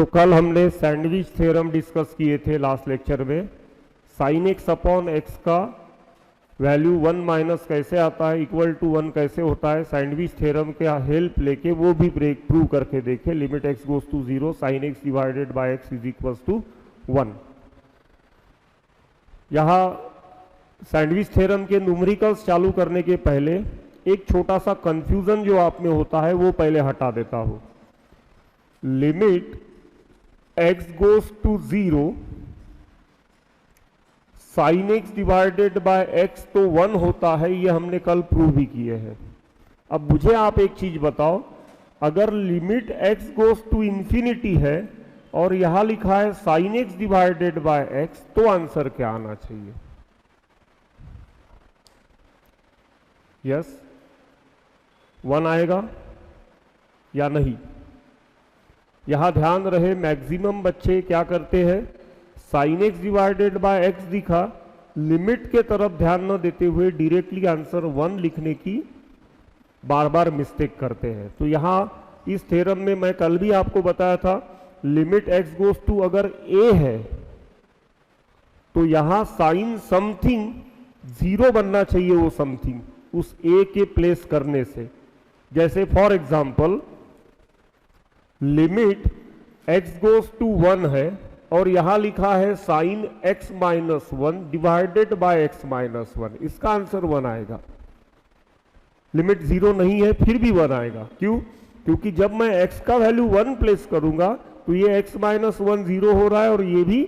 कल हमने sandwich theorem discuss किए थे लास्ट लेक्चर में। साइन एक्स अपॉन एक्स का वैल्यू 1 माइनस कैसे आता है, इक्वल टू 1 कैसे होता है, सैंडविच थ्योरम के हेल्प लेके वो भी प्रूव करके देखे। Limit x goes to 0 sine x divided by x is equal to 1। यहाँ सैंडविच थ्योरम के न्यूमेरिकल्स चालू करने के पहले एक छोटा सा कंफ्यूजन जो आप में होता है वो पहले हटा देता हूं। Limit x goes to 0 sine x divided by x तो 1 होता है, ये हमने कल प्रूव भी किए हैं। अब मुझे आप एक चीज बताओ, अगर limit x goes to infinity है और यहां लिखा है sine x divided by x, तो आंसर क्या आना चाहिए? यस 1 आएगा या नहीं? यहां ध्यान रहे, मैक्सिमम बच्चे क्या करते हैं, sign x divided by x दिखा, लिमिट के तरफ ध्यान न देते हुए डायरेक्टली आंसर 1 लिखने की बार बार मिस्टेक करते हैं। तो यहां इस थ्योरम में मैं कल भी आपको बताया था, लिमिट एक्स गोज टू अगर ए है तो यहां साइन समथिंग 0 बनना चाहिए, वो समथिंग उस ए के प्लेस करने से। जैसे for example limit x goes to 1 है और यहां लिखा है sine x minus 1 divided by x minus 1, इसका आंसर 1 आएगा। लिमिट 0 नहीं है फिर भी 1 आएगा। क्यों? क्योंकि जब मैं x का वैल्यू 1 प्लेस करूंगा तो ये x माइनस 1 0 हो रहा है और ये भी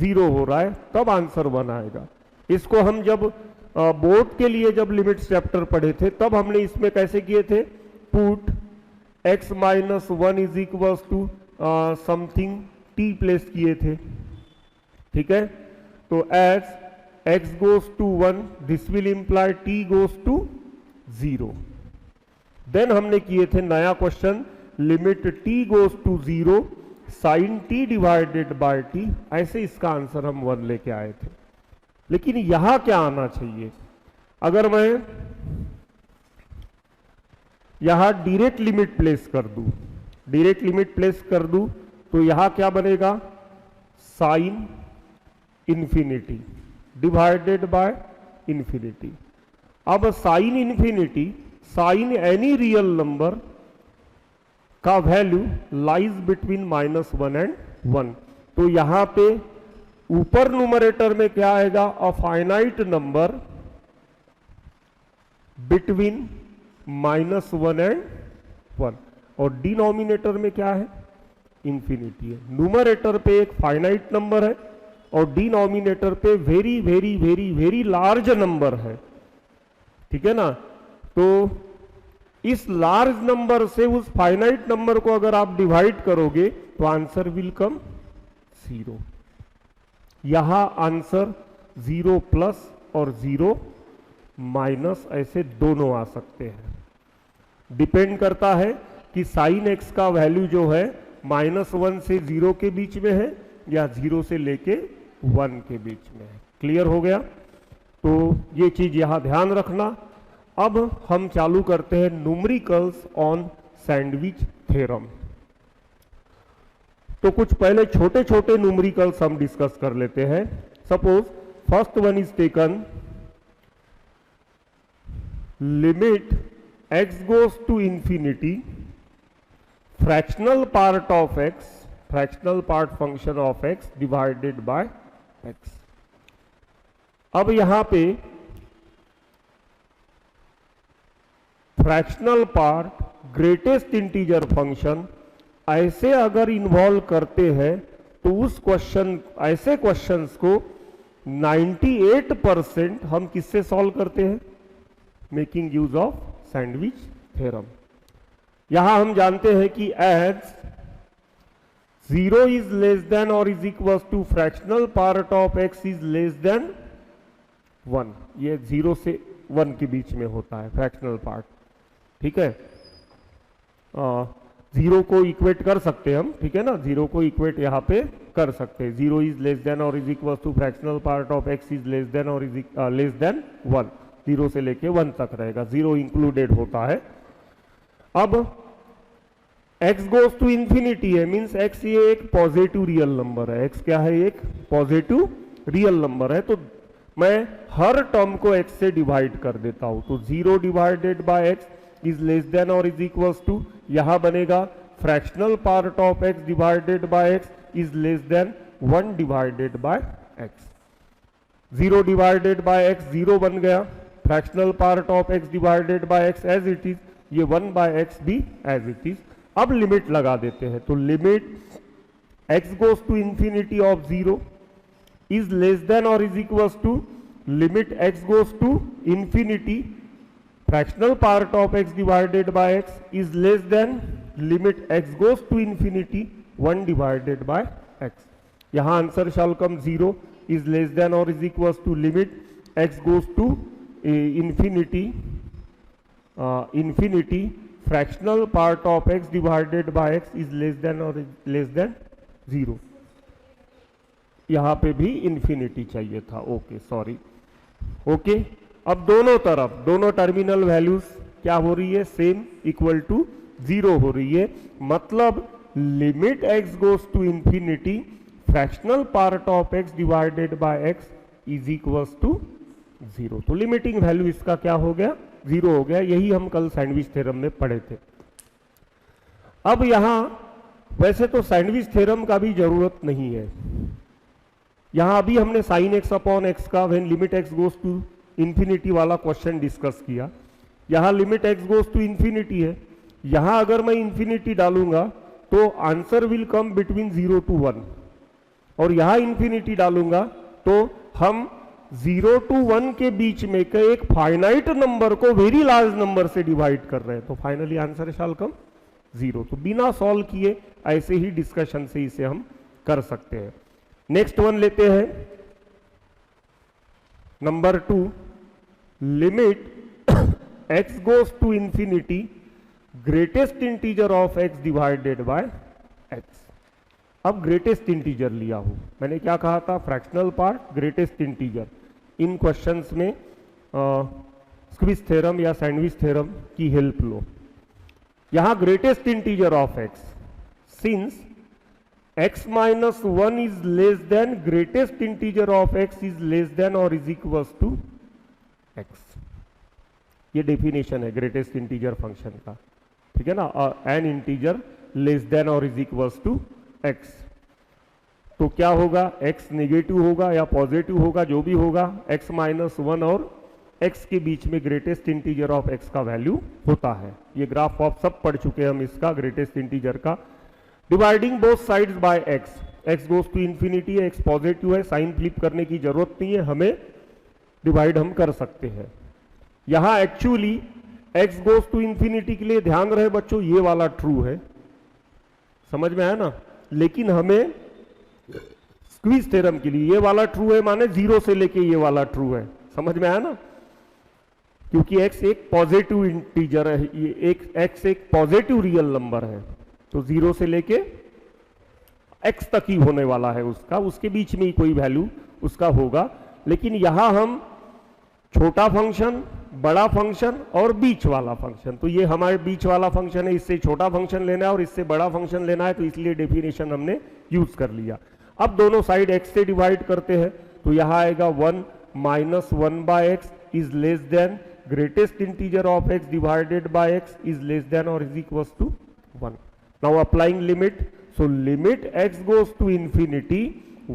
0 हो रहा है, तब आंसर 1 आएगा। इसको हम जब बोर्ड के लिए जब लिमिट्स चैप्टर पढ़े थे तब हमने इसमें कैसे किए थे, put x minus 1 is equal to something t place किए थे। ठीक है, तो as x goes to 1 this will imply t goes to 0। Then हमने किए थे नया question, limit t goes to 0 sine t divided by t, ऐसे इसका आंसर हम 1 लेके आए थे। लेकिन यहां क्या आना चाहिए, अगर मैं यहां डायरेक्ट लिमिट प्लेस कर दूं, डायरेक्ट लिमिट प्लेस कर दूं तो यहां क्या बनेगा, sine infinity divided by infinity. अब sine infinity, sine any real number का वैल्यू लाइज बिटवीन -1 एंड 1। तो यहां पे ऊपर न्यूमरेटर में क्या आएगा, a finite number between -1 and 1, और डिनोमिनेटर में क्या है, इंफिनिटी है। न्यूमरेटर पे एक फाइनाइट नंबर है और डिनोमिनेटर पे very very very very large number है। ठीक है ना, तो इस लार्ज नंबर से उस फाइनाइट नंबर को अगर आप डिवाइड करोगे तो आंसर विल कम 0। यहां आंसर 0 प्लस और 0 माइनस ऐसे दोनों आ सकते हैं। डिपेंड करता है कि साइन एक्स का वैल्यू जो है -1 से 0 के बीच में है या 0 से लेके 1 के बीच में है। क्लियर हो गया? तो ये चीज यहां ध्यान रखना। अब हम चालू करते हैं न्यूमेरिकल्स ऑन सैंडविच थ्योरम। तो कुछ पहले छोटे छोटे न्यूमेरिकल्स हम डिस्कस कर लेते हैं। Suppose first one is taken, limit x goes to infinity fractional part of x, fractional part function of x divided by x। अब यहां पे fractional part greatest integer function ऐसे अगर इन्वॉल्व करते हैं तो उस क्वेश्चन, ऐसे क्वेश्चंस को 98% हम किससे सॉल्व करते हैं, making use of sandwich theorem. यहां हम जानते हैं कि एज 0 इज लेस देन और is equal to fractional part of x is less than 1, ये 0 से 1 के बीच में होता है फ्रैक्शनल पार्ट। ठीक है, 0 को इक्वेट कर सकते हैं हम, ठीक है ना, 0 को इक्वेट यहां पे कर सकते हैं। 0 इज लेस देन और is equal to fractional part of x is less than और इज लेस देन 1, 0 से लेके 1 तक रहेगा, 0 इंक्लूडेड होता है। अब x गोज टू इंफिनिटी है, मीन्स x ये एक पॉजिटिव रियल नंबर है। x क्या है? एक पॉजिटिव रियल नंबर है। तो मैं हर टर्म को x से डिवाइड कर देता हूं। तो 0 divided by x is less than और इज इक्वल्स टू, यहां बनेगा fractional part of x divided by x is less than 1 divided by x। 0 divided by x 0 बन गया, fractional part of x divided by x as it is, ये 1 by x भी as it is. अब limit लगा देते हैं। तो limit x goes to infinity of 0 is less than और is equals to limit x goes to infinity fractional part of x divided by x is less than limit x goes to infinity 1 divided by x। यहां answer shall come 0 is less than और is equals to limit x goes to infinity infinity fractional part of x divided by x is less than और less than 0। यहां पे भी infinity चाहिए था, okay sorry, okay. अब दोनों तरफ, दोनों टर्मिनल वैल्यूज क्या हो रही है? सेम, इक्वल टू 0 हो रही है। मतलब limit x goes to infinity fractional part of x divided by x is equals to 0। तो लिमिटिंग वैल्यू इसका क्या हो गया? 0 हो गया। यही हम कल सैंडविच थ्योरम में पढ़े थे। अब यहां वैसे तो सैंडविच थ्योरम का भी जरूरत नहीं है। यहां अभी हमने साइन x अपॉन x का when limit x goes to infinity वाला क्वेश्चन डिस्कस किया। यहां limit x goes to infinity है। यहां अगर मैं इंफिनिटी डालूंगा तो answer will come between 0 to 1, और यहां इंफिनिटी डालूंगा तो हम 0 to 1 के बीच में के एक फाइनाइट नंबर को वेरी लार्ज नंबर से डिवाइड कर रहे हैं। तो फाइनली आंसर शैल कम 0। तो बिना सॉल्व किए ऐसे ही डिस्कशन से इसे हम कर सकते हैं। नेक्स्ट वन लेते हैं, number 2, limit x goes to infinity greatest integer of x divided by x। अब ग्रेटेस्ट इंटीजर लिया हूं, मैंने क्या कहा था? Fractional part greatest integer. इन क्वेश्चंस में स्क्विज थ्योरम या सैंडविच थ्योरम की हेल्प लो। यहां greatest integer of x, since x minus 1 is less than greatest integer of x is less than और इज इक्वल्स टू x। ये definition है greatest integer function का, ठीक है ना? एन इंटीजर लेस देन और इज इक्वल्स टू x। तो क्या होगा? x नेगेटिव होगा या पॉजिटिव होगा, जो भी होगा, x माइनस 1 और x के बीच में ग्रेटेस्ट इंटीजर ऑफ x का वैल्यू होता है। ये ग्राफ आप सब पढ़ चुके हैं हम इसका, ग्रेटेस्ट इंटीजर का। Dividing both sides by x goes to infinity है, x पॉजिटिव है, साइन फ्लिप करने की जरूरत नहीं है, हमें डिवाइड हम कर सकते हैं। यहां actually x goes to infinity के लिए ध्यान रहे बच्चों, ये वाला ट्रू है, समझ में आया ना? लेकिन हमें स्क्वीज थ्योरम के लिए ये वाला ट्रू है, माने 0 से लेके ये वाला ट्रू है, समझ में आया ना? क्योंकि x एक पॉजिटिव इंटीजर है, ये x एक पॉजिटिव रियल नंबर है, तो 0 से लेके x तक ही होने वाला है उसका, उसके बीच में ही कोई वैल्यू उसका होगा। लेकिन यहां हम छोटा फंक्शन, बड़ा फंक्शन और बीच वाला फंक्शन, तो ये हमारे बीच वाला फंक्शन है, इससे छोटा फंक्शन लेना है और इससे बड़ा फंक्शन लेना है, तो इसलिए डेफिनेशन हमने यूज कर लिया। अब दोनों साइड x से डिवाइड करते हैं, तो यहां आएगा 1 minus 1 by x is less than greatest integer of x divided by x is less than और is equals to 1। Now applying limit, so limit x goes to infinity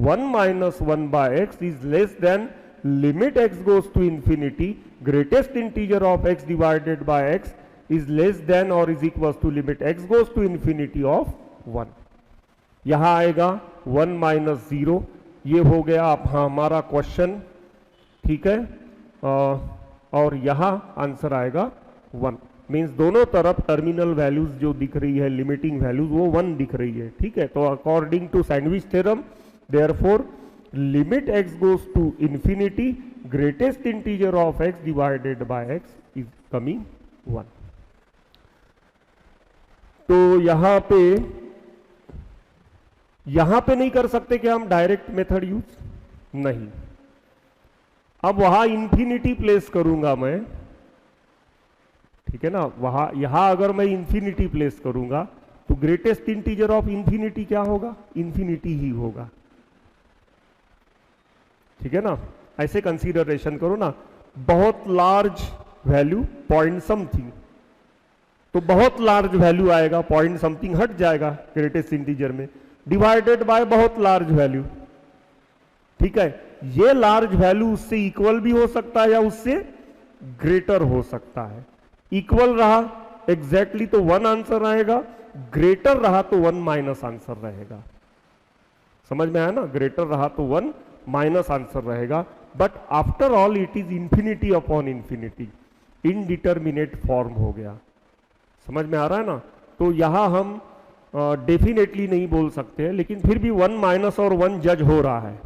1 minus 1 by x is less than limit x goes to infinity greatest integer of x divided by x is less than or is equals to limit x goes to infinity of 1। यहां आएगा 1 minus 0, ये हो गया आप हमारा question, ठीक है? और यहां आंसर आएगा 1। मीन्स दोनों तरफ टर्मिनल वैल्यूज जो दिख रही है, लिमिटिंग वैल्यूज, वो 1 दिख रही है, ठीक है? तो according to sandwich theorem, therefore limit x goes to infinity greatest integer of x divided by x is coming 1। तो यहां पे नहीं कर सकते कि हम डायरेक्ट मेथड यूज, नहीं। अब वहां इंफिनिटी प्लेस करूंगा मैं, ठीक है ना? वहां यहां अगर मैं इंफिनिटी प्लेस करूंगा तो ग्रेटेस्ट इंटीजर ऑफ इंफिनिटी क्या होगा? इंफिनिटी ही होगा। ठीक है ना, ऐसे कंसीडरेशन करो ना, बहुत लार्ज वैल्यू पॉइंट समथिंग, तो बहुत लार्ज वैल्यू आएगा, पॉइंट समथिंग हट जाएगा ग्रेटेस्ट इंटीजर में, डिवाइडेड बाय बहुत लार्ज वैल्यू। ठीक है, ये लार्ज वैल्यू उससे इक्वल भी हो सकता है या उससे ग्रेटर हो सकता है। इक्वल रहा एग्जैक्टली तो 1 आंसर आएगा, ग्रेटर रहा तो 1 माइनस आंसर रहेगा। समझ में आया ना, ग्रेटर रहा तो 1 माइनस आंसर रहेगा, but after all it is infinity upon infinity, indeterminate form हो गया। समझ में आ रहा है ना, तो यहां हम डेफिनेटली नहीं बोल सकते, लेकिन फिर भी 1 माइनस और 1 जज हो रहा है।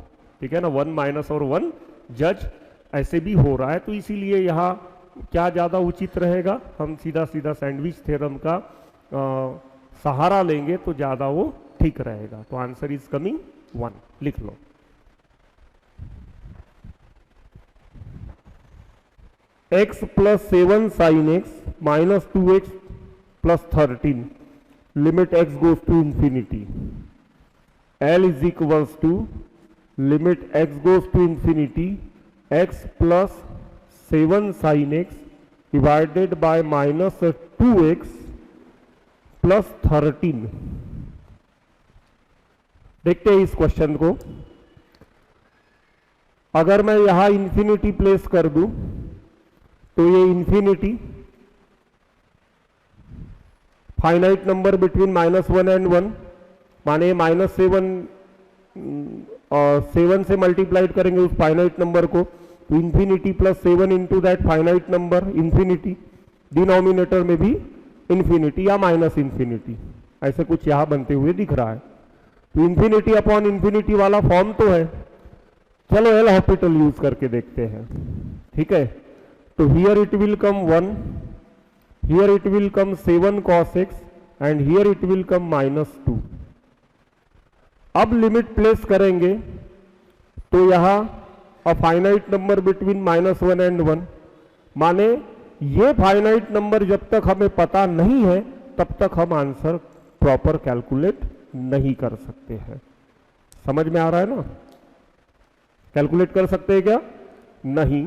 ठीक है ना, 1 माइनस और 1 जज ऐसे भी हो रहा है, तो इसीलिए यहाँ क्या ज़्यादा उचित रहेगा, हम सीधा सीधा सैंडविच थ्योरम का सहारा लेंगे तो ज़्यादा वो ठीक रहेगा। तो आंसर इज कमिंग 1, लिख लो। x plus 7 sine x minus 2x plus 13 limit x goes to infinity, L is equals to limit x goes to infinity x plus 7 sine x divided by minus 2x plus 13। देखते हैं इस question को। अगर मैं यहां infinity place कर दूं तो ये infinity finite number between -1 and 1, माने -7 और 7 से मल्टीप्लाइड करेंगे उस फाइनाइट नंबर को, तो infinity plus 7 into that finite number infinity, denominator में भी इंफिनिटी या माइनस इंफिनिटी, ऐसे कुछ यहां बनते हुए दिख रहा है। तो इंफिनिटी अपॉन इंफिनिटी वाला फॉर्म तो है, चलो एल हॉस्पिटल यूज करके देखते हैं। ठीक है, तो here it will come 1, here it will come 7 cos x and here it will come -2। अब लिमिट प्लेस करेंगे तो यहां अ फाइनाइट नंबर बिटवीन -1 एंड 1, माने ये फाइनाइट नंबर जब तक हमें पता नहीं है तब तक हम आंसर प्रॉपर कैलकुलेट नहीं कर सकते हैं। समझ में आ रहा है ना, कैलकुलेट कर सकते हैं क्या? नहीं।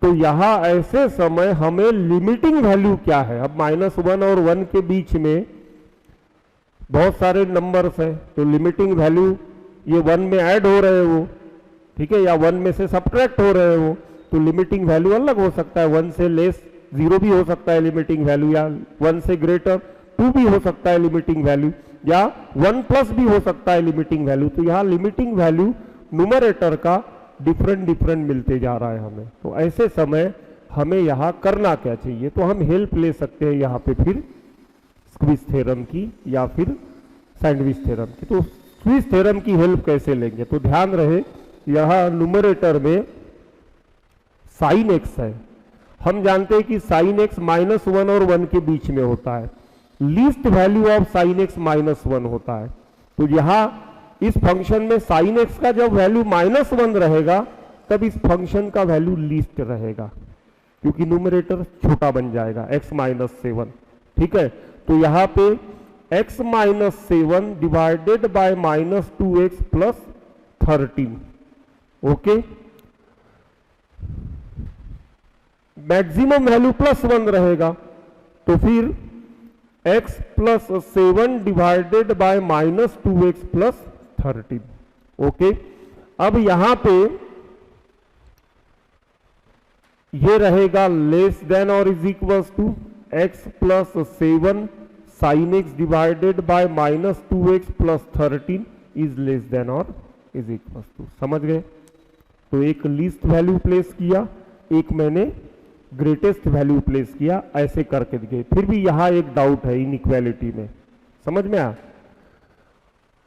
तो यहां ऐसे समय हमें लिमिटिंग वैल्यू क्या है, अब -1 और 1 के बीच में बहुत सारे नंबर्स हैं, तो लिमिटिंग वैल्यू ये 1 में ऐड हो रहे हो, ठीक है, या 1 में से सब्ट्रैक्ट हो रहे हो, तो लिमिटिंग वैल्यू अलग हो सकता है। 1 से लेस 0 भी हो सकता है लिमिटिंग वैल्यू, या 1 से ग्रेटर 2 भी हो सकता है लिमिटिंग वैल्यू, या 1 प्लस भी हो सकता है लिमिटिंग वैल्यू। तो यहाँ लिमिटिंग वैल्यू न्यूमरेटर का डिफरेंट मिलते जा रहा है हमें। तो ऐसे समय हमें यहाँ करना क्या चाहिए, तो हम हेल्प ले सकते हैं यहाँ पे फिर स्क्विज थ्योरम की या फिर सैंडविच थ्योरम की। तो स्क्विज थ्योरम की हेल्प कैसे लेंगे, तो ध्यान रहे यहाँ न्यूमरेटर में साइन एक्स है, हम जानते हैं कि साइन एक्स -1 और 1 के बीच में होता है, least value of sine x -1 होता है। तो यहां इस फंक्शन में साइन एक्स का जब वैल्यू -1 रहेगा तब इस फंक्शन का वैल्यू लीस्ट रहेगा, क्योंकि न्यूमरेटर छोटा बन जाएगा x -7। ठीक है, तो यहां पे x -7 divided by -2x plus 13। Okay, maximum value +1 रहेगा, तो फिर x plus 7 divided by -2x plus 13। Okay, अब यहां पे ये रहेगा लेस देन और is equals to x plus 7 sine x divided by -2x plus 13 is less than और इज इक्वल्स टू। समझ गए? तो एक लीस्ट वैल्यू प्लेस किया, एक मैंने ग्रेटेस्ट वैल्यू प्लेस किया, ऐसे करके दिए। फिर भी यहां एक डाउट है इनइक्वालिटी में, समझ में आया?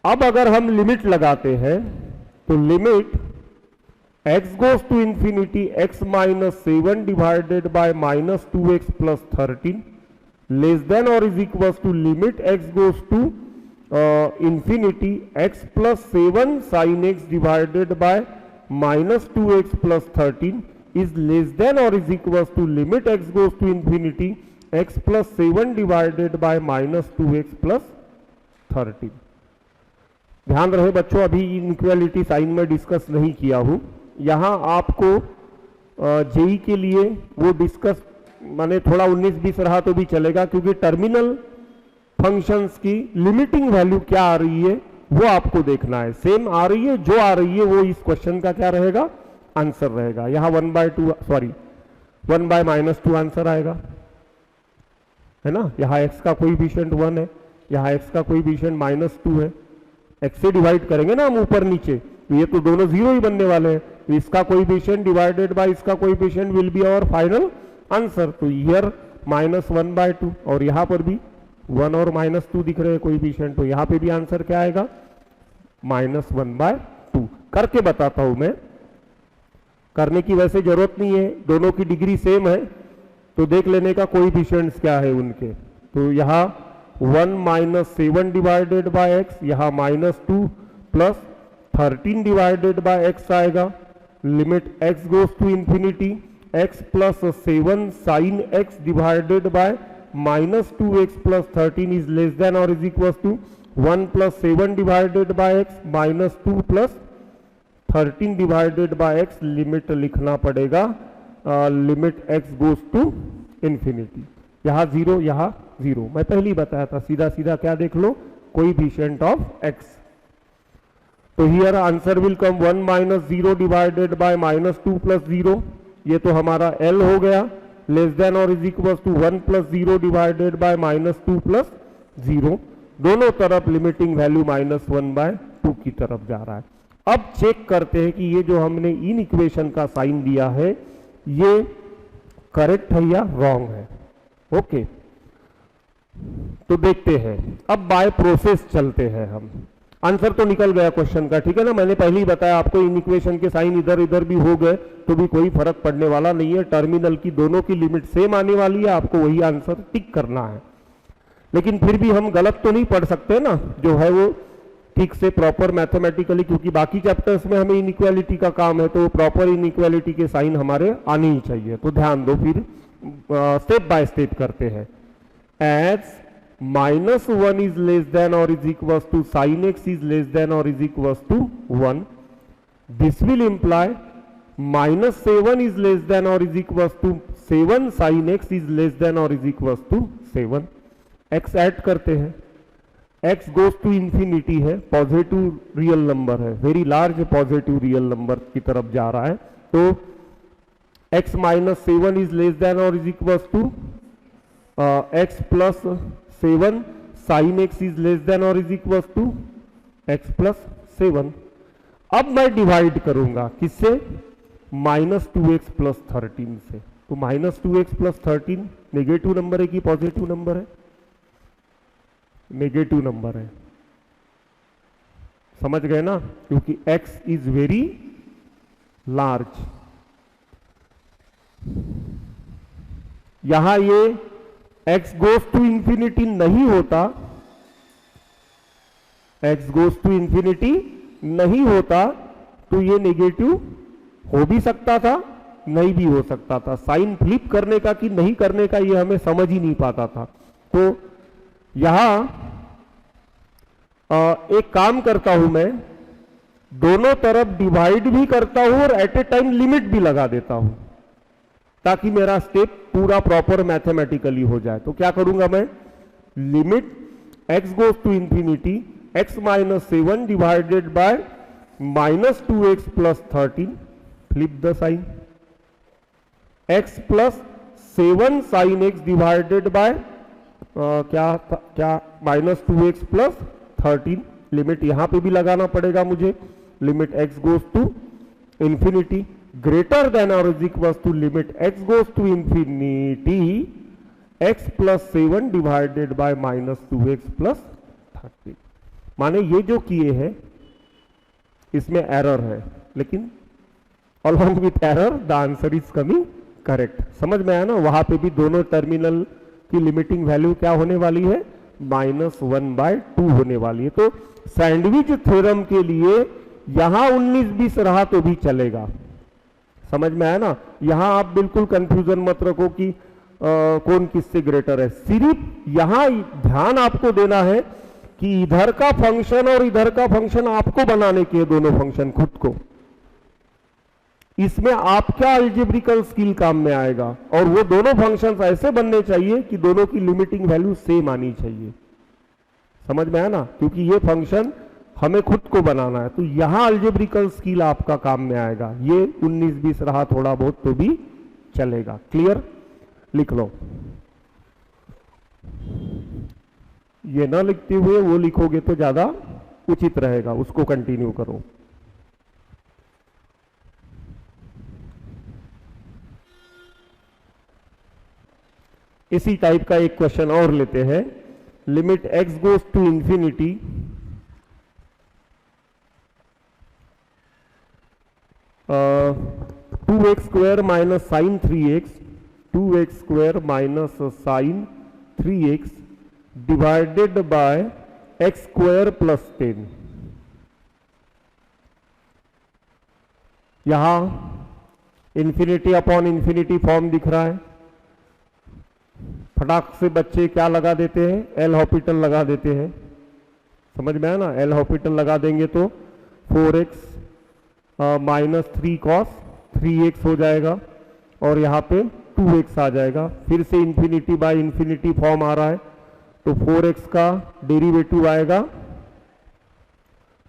अब अगर हम लिमिट लगाते हैं तो limit x goes to infinity x -7 divided by -2x plus 13 less than और is equal to limit x goes to infinity x plus 7 sine x divided by -2x plus 13 is less than or is equals to limit x goes to infinity x plus 7 divided by -2x plus 13। ध्यान रहे बच्चों, अभी inequality sign में discuss नहीं किया हूं। यहां आपको जेई के लिए वो डिस्कस माने थोड़ा 19-20 रहा तो भी चलेगा, क्योंकि टर्मिनल फंक्शंस की लिमिटिंग वैल्यू क्या आ रही है वो आपको देखना है। सेम आ रही है, जो आ रही है वो इस क्वेश्चन का क्या रहेगा, आंसर रहेगा। यहां 1/-2 आंसर आएगा, है ना। यहाँ x का कोएफिशिएंट 1 है, यहाँ x का कोएफिशिएंट -2 है। x से डिवाइड करेंगे ना हम ऊपर नीचे, तो ये तो दोनों जीरो ही बनने वाले हैं। तो इसका कोएफिशिएंट डिवाइडेड बाय इसका coefficient will be our final answer. तो हियर -1/2, और यहाँ पर भी 1 और -2 दिख रहे हैं कोएफिशिएंट, तो यहाँ पे भी आंसर क्या आएगा, -1/2। करके बताता हूं मैं, करने की वैसे जरूरत नहीं है, दोनों की डिग्री सेम है, तो देख लेने का कोएफिशिएंट्स क्या है उनके। तो यहाँ 1 - 7 डिवाइडेड बाय x, यहाँ -2 प्लस 13 डिवाइडेड बाय x आएगा। Limit x goes to infinity, x plus 7 sine x divided by -2x plus 13 is less than और is equal to 1 + 7 divided by x -2 plus 13 divided by x। Limit लिखना पड़ेगा, limit x goes to infinity. यहाँ 0, यहाँ 0, मैं पहले ही बताया था। सीधा सीधा क्या देख लो, कोएफिशिएंट ऑफ x। तो here answer will come 1 - 0 divided by -2 plus 0, ये तो हमारा L हो गया, लेस देन और is equal to 1 + 0 divided by -2 plus 0। दोनों तरफ लिमिटिंग वैल्यू -1/2 की तरफ जा रहा है। अब चेक करते हैं कि ये जो हमने इन इक्वेशन का साइन दिया है ये करेक्ट है या रॉन्ग है। ओके, तो देखते हैं। अब बाय प्रोसेस चलते हैं हम। आंसर तो निकल गया क्वेश्चन का, ठीक है ना। मैंने पहले ही बताया आपको, इन इक्वेशन के साइन इधर इधर भी हो गए तो भी कोई फर्क पड़ने वाला नहीं है। टर्मिनल की दोनों की लिमिट सेम आने वाली है, आपको वही आंसर टिक करना है। लेकिन फिर भी हम गलत तो नहीं पढ़ सकते ना, जो है वो ठीक से प्रॉपर मैथमेटिकली, क्योंकि बाकी चैप्टर्स में हमें इनइक्वालिटी का काम है, तो प्रॉपर इनइक्वालिटी के साइन हमारे आने ही चाहिए। तो ध्यान दो, फिर स्टेप बाय स्टेप करते हैं। एज -1 इज लेस देन और is equal to sine x is less than और is equal to 1, this will imply -7 is less than और is equal to 7 sine x is less than और is equal to 7। x add करते हैं, x goes to infinity है, positive real number है, very large positive real number की तरफ जा रहा है। तो x - 7 इज लेस देन और is equal to x plus 7 sine x is less than और is equal to x plus 7। अब मैं डिवाइड करूंगा किससे, -2x प्लस 13 से। तो -2x प्लस 13 नेगेटिव नंबर है कि पॉजिटिव नंबर है, नेगेटिव नंबर है, समझ गए ना, क्योंकि x इज वेरी लार्ज। यहां ये x गोज टू इंफिनिटी नहीं होता, x गोज टू इंफिनिटी नहीं होता तो ये नेगेटिव हो भी सकता था, नहीं भी हो सकता था। साइन फ्लिप करने का कि नहीं करने का ये हमें समझ ही नहीं पाता था। तो यहां एक काम करता हूं मैं, दोनों तरफ डिवाइड भी करता हूं और एट ए टाइम लिमिट भी लगा देता हूं, ताकि मेरा स्टेप पूरा प्रॉपर मैथमेटिकली हो जाए। तो क्या करूंगा मैं, limit x goes to infinity x - 7 divided by -2x plus 13, flip the sign, x plus 7 sine x divided by क्या -2x प्लस 13। लिमिट यहां पे भी लगाना पड़ेगा मुझे, limit x goes to infinity greater than और is equal to limit x goes to infinity x plus 7 divided by -2x plus 13। माने ये जो किए हैं इसमें एरर है, लेकिन along with error the answer is coming correct। समझ में आया ना, वहां पे भी दोनों टर्मिनल की लिमिटिंग वैल्यू क्या होने वाली है, -1/2 होने वाली है। तो सैंडविच थ्योरम के लिए यहां 19-20 रहा तो भी चलेगा, समझ में आया ना। यहां आप बिल्कुल कंफ्यूजन मत रखो कि कौन किससे ग्रेटर है। सिर्फ यहां ध्यान आपको देना है कि इधर का फंक्शन और इधर का फंक्शन आपको बनाने के दोनों फंक्शन खुद को, इसमें आपका अलजेब्रिकल स्किल काम में आएगा और वो दोनों फंक्शंस ऐसे बनने चाहिए कि दोनों की लिमिटिंग वैल्यू सेम आनी चाहिए। समझ में आया ना, क्योंकि ये फंक्शन हमें खुद को बनाना है, तो यहां अलजेब्रिकल स्किल आपका काम में आएगा। ये 19-20 रहा थोड़ा बहुत तो भी चलेगा। क्लियर, लिख लो। ये ना लिखते हुए वो लिखोगे तो ज्यादा उचित रहेगा, उसको कंटिन्यू करो। इसी टाइप का एक क्वेश्चन और लेते हैं। Limit x goes to infinity 2x square minus sine 3x 2x square minus sine 3x divided by x square plus 10। यहां इंफिनिटी अपॉन इंफिनिटी फॉर्म दिख रहा है। फटाक से बच्चे क्या लगा देते हैं, एल हॉपिटल लगा देते हैं। समझ में आया ना, एल हॉपिटल लगा देंगे तो 4x माइनस 3 कॉस 3x हो जाएगा और यहाँ पे 2x आ जाएगा। फिर से इंफिनिटी बाय इंफिनिटी फॉर्म आ रहा है तो 4x का डेरिवेटिव आएगा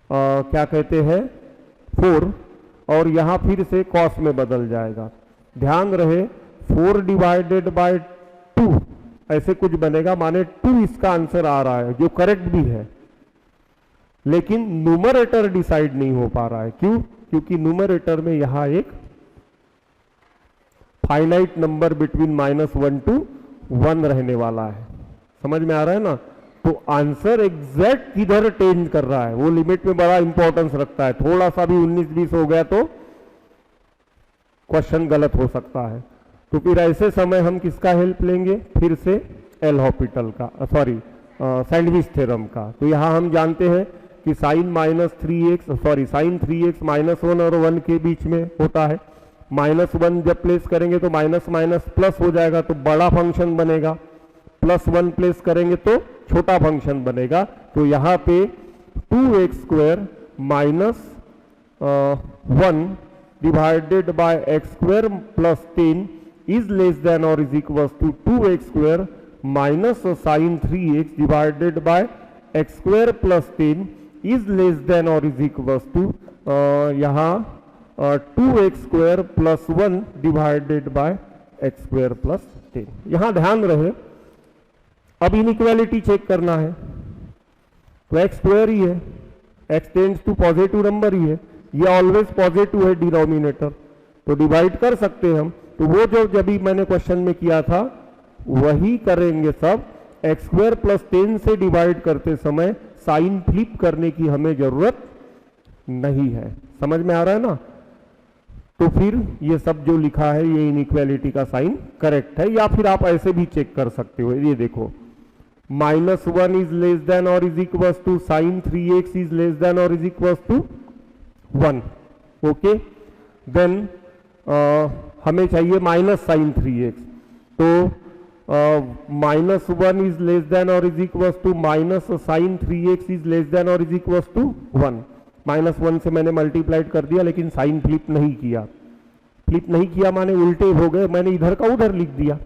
क्या कहते हैं 4, और यहाँ फिर से कॉस में बदल जाएगा। ध्यान रहे 4 डिवाइडेड बाय 2 ऐसे कुछ बनेगा, माने 2 इसका आंसर आ रहा है जो करेक्ट भी है, लेकिन न्यूमरेटर डिसाइड नहीं हो पा रहा है। क्यों? क्योंकि न्यूमरेटर में यहां एक फाइनाइट नंबर बिटवीन -1 to 1 रहने वाला है। समझ में आ रहा है ना, तो आंसर एग्जैक्ट किधर टेंड कर रहा है वो लिमिट में बड़ा इंपॉर्टेंस रखता है। थोड़ा सा भी 19-20 हो गया तो क्वेश्चन गलत हो सकता है। तो फिर ऐसे समय हम किसका हेल्प लेंगे, फिर से एल हॉपिटल का, सॉरी सैंडविच थ्योरम का। तो यहां हम जानते हैं कि साइन साइन 3x -1 और 1 के बीच में होता है। -1 जब प्लेस करेंगे तो माइनस माइनस प्लस हो जाएगा तो बड़ा फंक्शन बनेगा, +1 प्लेस करेंगे तो छोटा फंक्शन बनेगा। तो यहाँ पे 2x square minus 1 divided by x square plus 10 is less than or is equals to 2x square minus sin 3x divided by x square plus 10 is less than or is equals to यहाँ 2x square plus 1 divided by x square plus 10। यहाँ ध्यान रहे अब inequality check करना है तो x square ही है, x tends to positive number ही है, ये ऑलवेज पॉजिटिव है डिनोमिनेटर, तो डिवाइड कर सकते हैं हम। तो वो जो जब भी मैंने क्वेश्चन में किया था वही करेंगे सब। एक्स स्क्वायर प्लस 10 से डिवाइड करते समय साइन फ्लिप करने की हमें जरूरत नहीं है। समझ में आ रहा है ना, तो फिर ये सब जो लिखा है ये इनइक्वालिटी का साइन करेक्ट है। या फिर आप ऐसे भी चेक कर सकते हो, ये देखो -1 इज लेस देन और is equal to sine 3x is less than और is equal to 1। Okay, then हमें चाहिए माइनस साइन 3x, तो -1 इज लेस देन और is equal to minus sine 3x is less than और is equal to 1। -1 से मैंने multiplied कर दिया लेकिन साइन फ्लिप नहीं किया। फ्लिप नहीं किया माने उल्टे हो गए, मैंने इधर का उधर लिख दिया।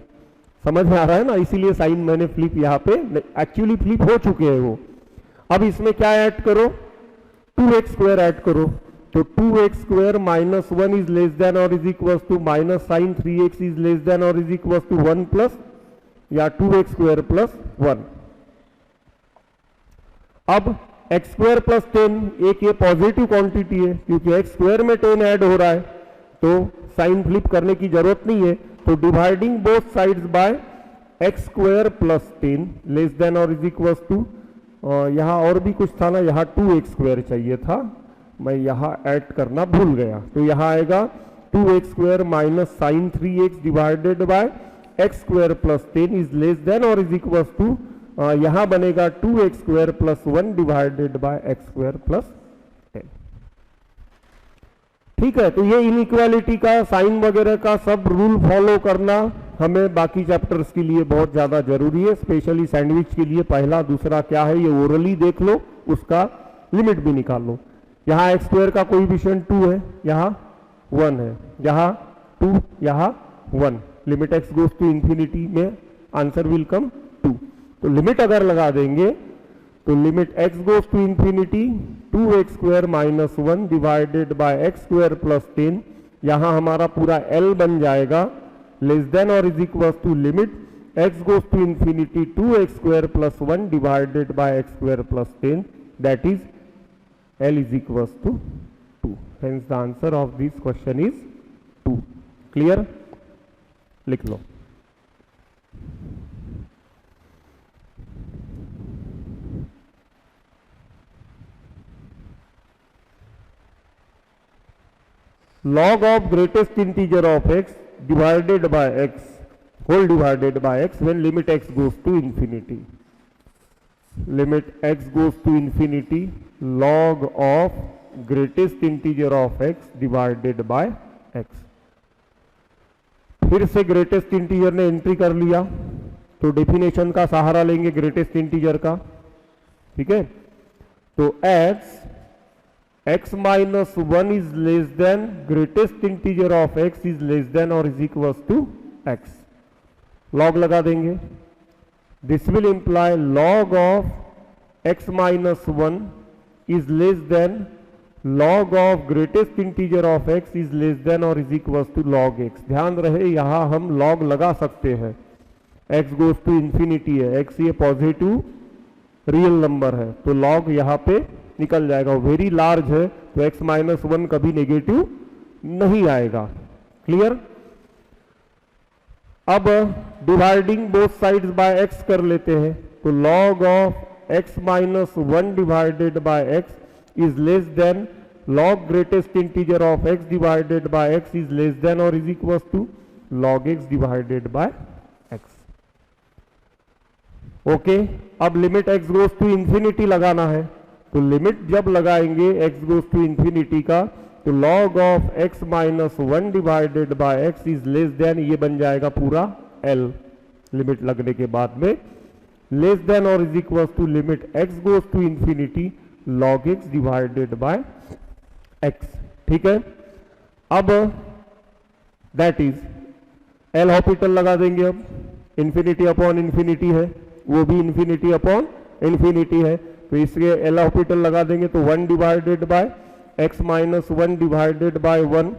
समझ में आ रहा है ना, इसीलिए साइन मैंने फ्लिप यहाँ पे, एक्चुअली फ्लिप हो चुके हैं वो। अब इसमें क्या ऐड करो, 2x स्क्वायर ऐड करो, तो 2x square minus 1 is less than और is equal to minus sine 3x is less than और इज इक्वल टू 1 प्लस या 2x स्क्वायर प्लस 1। अब x स्क्वायर प्लस 10 एक ये पॉजिटिव क्वांटिटी है क्योंकि x स्क्वायर में 10 ऐड हो रहा है तो साइन फ्लिप करने की जरूरत नहीं है। तो dividing both sides by x square plus 10 less than और इज इक्वल टू, यहाँ और भी कुछ था ना, यहाँ 2x स्क्वायर चाहिए था, मैं यहाँ ऐड करना भूल गया। तो यहाँ आएगा 2x square minus sine 3x divided by x square plus 10 is less than और इज इक्वल टू, यहाँ बनेगा 2x square plus 1 divided by x square plus 10। ठीक है, तो ये इनइक्वालिटी का साइन वगैरह का सब रूल फॉलो करना हमें बाकी चैप्टर्स के लिए बहुत ज़्यादा जरूरी है, स्पेशली सैंडविच के लिए। पहला दूसरा क्या है ये ओरली देख लो, उसका लिमिट भी निकाल लो। यहाँ एक्स स्क्वायर का कोएफिशिएंट 2 है, यहाँ 1 है, यहाँ 2, यहाँ 1। Limit x goes to infinity में आंसर विल कम 2। तो लिमिट अगर लगा देंगे तो limit x goes to infinity 2x square minus 1 divided by x square plus 10, यहाँ हमारा पूरा L बन जाएगा लेस देन और is equal to limit x goes to infinity 2x square plus 1 divided by x square plus 10, that is L is equals to 2. Hence the answer of this question is 2. Clear? लिख लो। Log of greatest integer of x divided by x whole divided by x when limit x goes to infinity. Limit x goes to infinity, log of greatest integer of x divided by x. फिर से greatest integer ने entry कर लिया तो definition का सहारा लेंगे greatest integer का, ठीक है। तो x minus 1 is less than greatest integer of x is less than और is equals to x। Log लगा देंगे, this will imply log of x minus 1 is less than log of greatest integer of x is less than or is equals to log x। ध्यान रहे यहां हम log लगा सकते हैं, x goes to infinity है, x ये positive real number है तो log यहां पे निकल जाएगा। वेरी लार्ज है तो x माइनस 1 कभी नेगेटिव नहीं आएगा। क्लियर? अब dividing both sides by x कर लेते हैं तो log of x minus 1 divided by x is less than log greatest integer of x divided by x is less than और is equal to log x divided by x। Okay, अब limit x goes to infinity लगाना है तो limit जब लगाएंगे x goes to infinity का तो log of x minus 1 divided by x is less than, ये बन जाएगा पूरा L लिमिट लगने के बाद में, लेस देन और is equal to limit x goes to infinity log x divided by x। ठीक है, अब दैट इज L हॉस्पिटल लगा देंगे। अब इंफिनिटी अपॉन इंफिनिटी है, वो भी इंफिनिटी अपॉन इंफिनिटी है तो इसके L हॉस्पिटल लगा देंगे तो 1 divided by x minus 1 divided by 1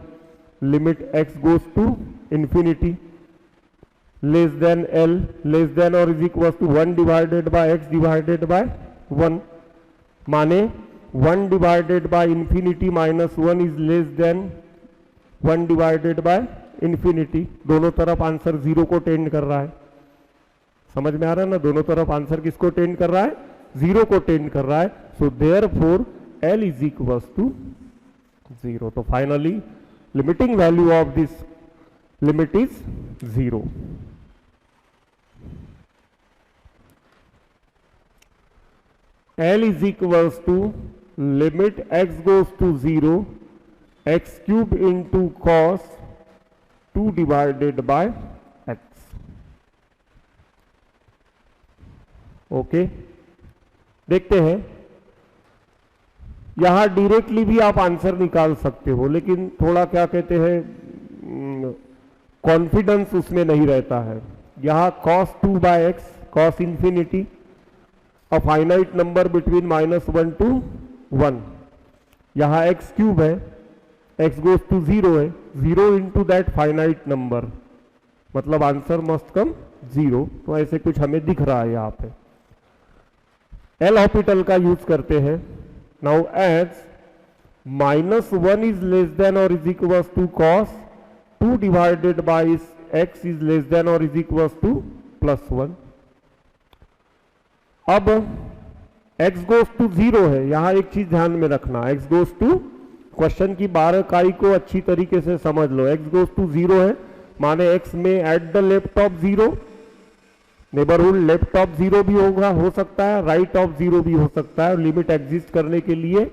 limit x goes to infinity less than L less than और is equal to 1 divided by x divided by 1, माने 1 divided by infinity minus 1 is less than 1 divided by infinity. दोनों तरफ answer 0 को tend कर रहा है, समझ में आ रहा है ना? दोनों तरफ आंसर किसको टेंड कर रहा है? 0 को टेंड कर रहा है। So therefore L is equal to 0। तो finally limiting value of this limit is 0। L is equals to limit x goes to 0 x cube into cos 2 divided by x। Okay, देखते हैं यहां डायरेक्टली भी आप answer निकाल सकते हो लेकिन थोड़ा क्या कहते हैं कॉन्फिडेंस उसमें नहीं रहता है। यहां cos 2 by x cos infinity a finite number between -1 to 1, यहां x क्यूब है, x गोज टू 0 है, 0 इंटू दैट फाइनाइट नंबर, मतलब आंसर मस्ट कम 0। तो ऐसे कुछ हमें दिख रहा है यहां पे। एल हॉस्पिटल का यूज करते हैं। Now as -1 is less than और is equal to cos 2 divided by x is less than और इज इक्वल टू +1। अब x गोज टू 0 है, यहां एक चीज ध्यान में रखना, x गोज टू, क्वेश्चन की 12 इकाई को अच्छी तरीके से समझ लो। x गोज टू 0 है माने x में at the left of 0, neighbourhood left of 0 भी होगा, हो सकता है, राइट ऑफ 0 भी हो सकता है। लिमिट एग्जिस्ट करने के लिए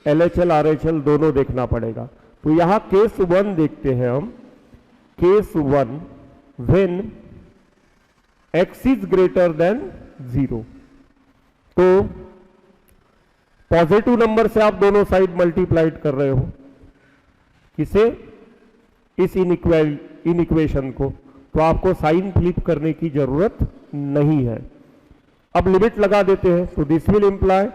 LHL RHL दोनों देखना पड़ेगा। तो यहां केस 1 देखते हैं हम। Case 1 when x is greater than 0। तो पॉजिटिव नंबर से आप दोनों साइड मल्टीप्लाइड कर रहे हो, किसे? इस इनइक्वेशन को, तो आपको साइन फ्लिप करने की जरूरत नहीं है। अब लिमिट लगा देते हैं, तो this will imply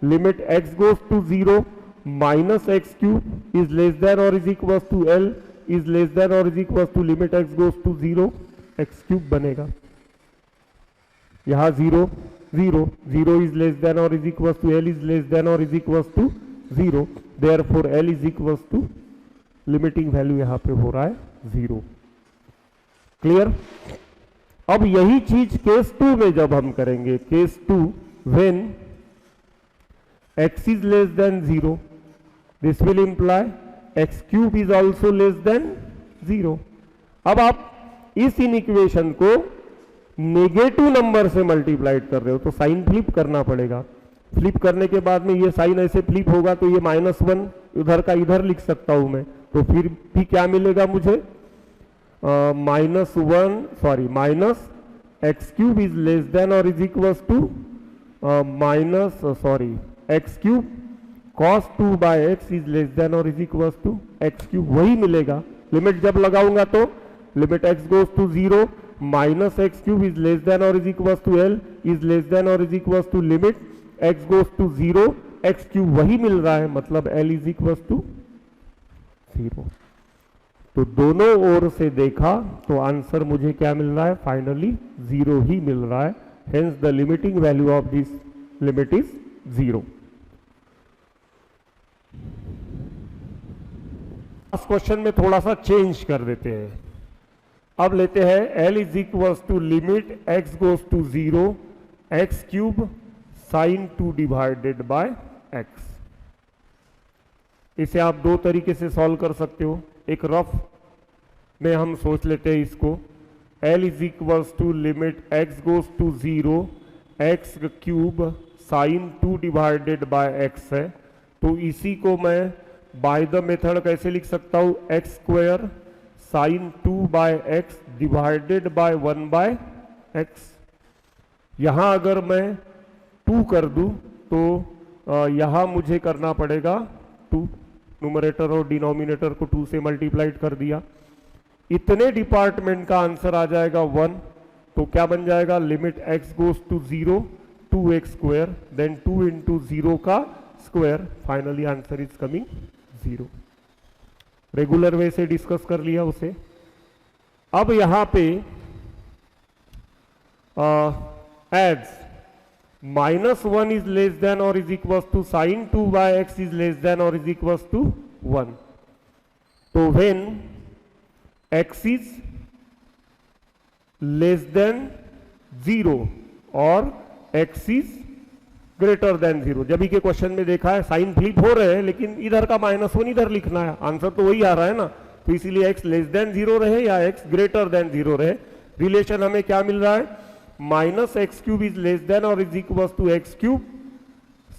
limit x goes to 0 minus x cube is less than और is equal to l is less than और is equal to limit x goes to 0 x cube बनेगा। यहां 0 0 0 इज लेस देन और is equal to l is less than और is equal to 0, therefore l is equal to limiting value यहां पे हो रहा है 0। क्लियर? अब यही चीज केस 2 में जब हम करेंगे, case 2 when x is less than 0, this will imply x cube is also less than 0। अब आप इस इनइक्वेशन को नेगेटिव नंबर से मल्टीप्लाइड कर रहे हो, तो साइन फ्लिप करना पड़ेगा। फ्लिप करने के बाद में ये साइन ऐसे फ्लिप होगा, तो ये -1 उधर का इधर लिख सकता हूं मैं, तो फिर भी क्या मिलेगा मुझे? Minus x cube is less than और is equal to x cube cos 2 by x is less than और is equal to x cube, वही मिलेगा। लिमिट जब लगाऊंगा तो limit x goes to 0 minus x cube is less than और is equal to l is less than और is equal to limit x goes to 0 x cube, वही मिल रहा है, मतलब l इज इक्वल टू 0। तो दोनों ओर से देखा तो आंसर मुझे क्या मिल रहा है? फाइनली 0 ही मिल रहा है। Hence the limiting value of this limit is 0। इस क्वेश्चन में थोड़ा सा चेंज कर देते हैं। अब लेते हैं l is equal to limit x goes to 0 x cube sine 2 divided by x। इसे आप दो तरीके से सॉल्व कर सकते हो। एक रफ में हम सोच लेते हैं इसको, l is equal to limit x goes to 0 x cube sine 2 divided by x है, तो इसी को मैं बाय द मेथड कैसे लिख सकता हूं? X square sine 2 by x divided by 1 by x. यहां अगर मैं 2 कर दूं तो यहां मुझे करना पड़ेगा 2, न्यूमरेटर और डिनोमिनेटर को 2 से मल्टीप्लाइड कर दिया, इतने डिपार्टमेंट का आंसर आ जाएगा 1। तो क्या बन जाएगा? Limit x goes to 0 2x square then 2 into 0 का स्क्वायर, finally answer is coming 0। Regular way से डिस्कस कर लिया उसे। अब यहां पे एड्स -1 इज लेस देन और is equal to sine 2 by x is less than और इज इक्वल टू 1। तो when x is less than 0 और x इज ग्रेटर देन 0, जब ही के क्वेश्चन में देखा है साइन फ्लिप हो रहे हैं, लेकिन इधर का -1 इधर लिखना है, आंसर तो वही आ रहा है ना। तो इसीलिए x लेस देन 0 रहे या x ग्रेटर देन 0 रहे, रिलेशन हमें क्या मिल रहा है? Minus x cube is less than और is equal to x cube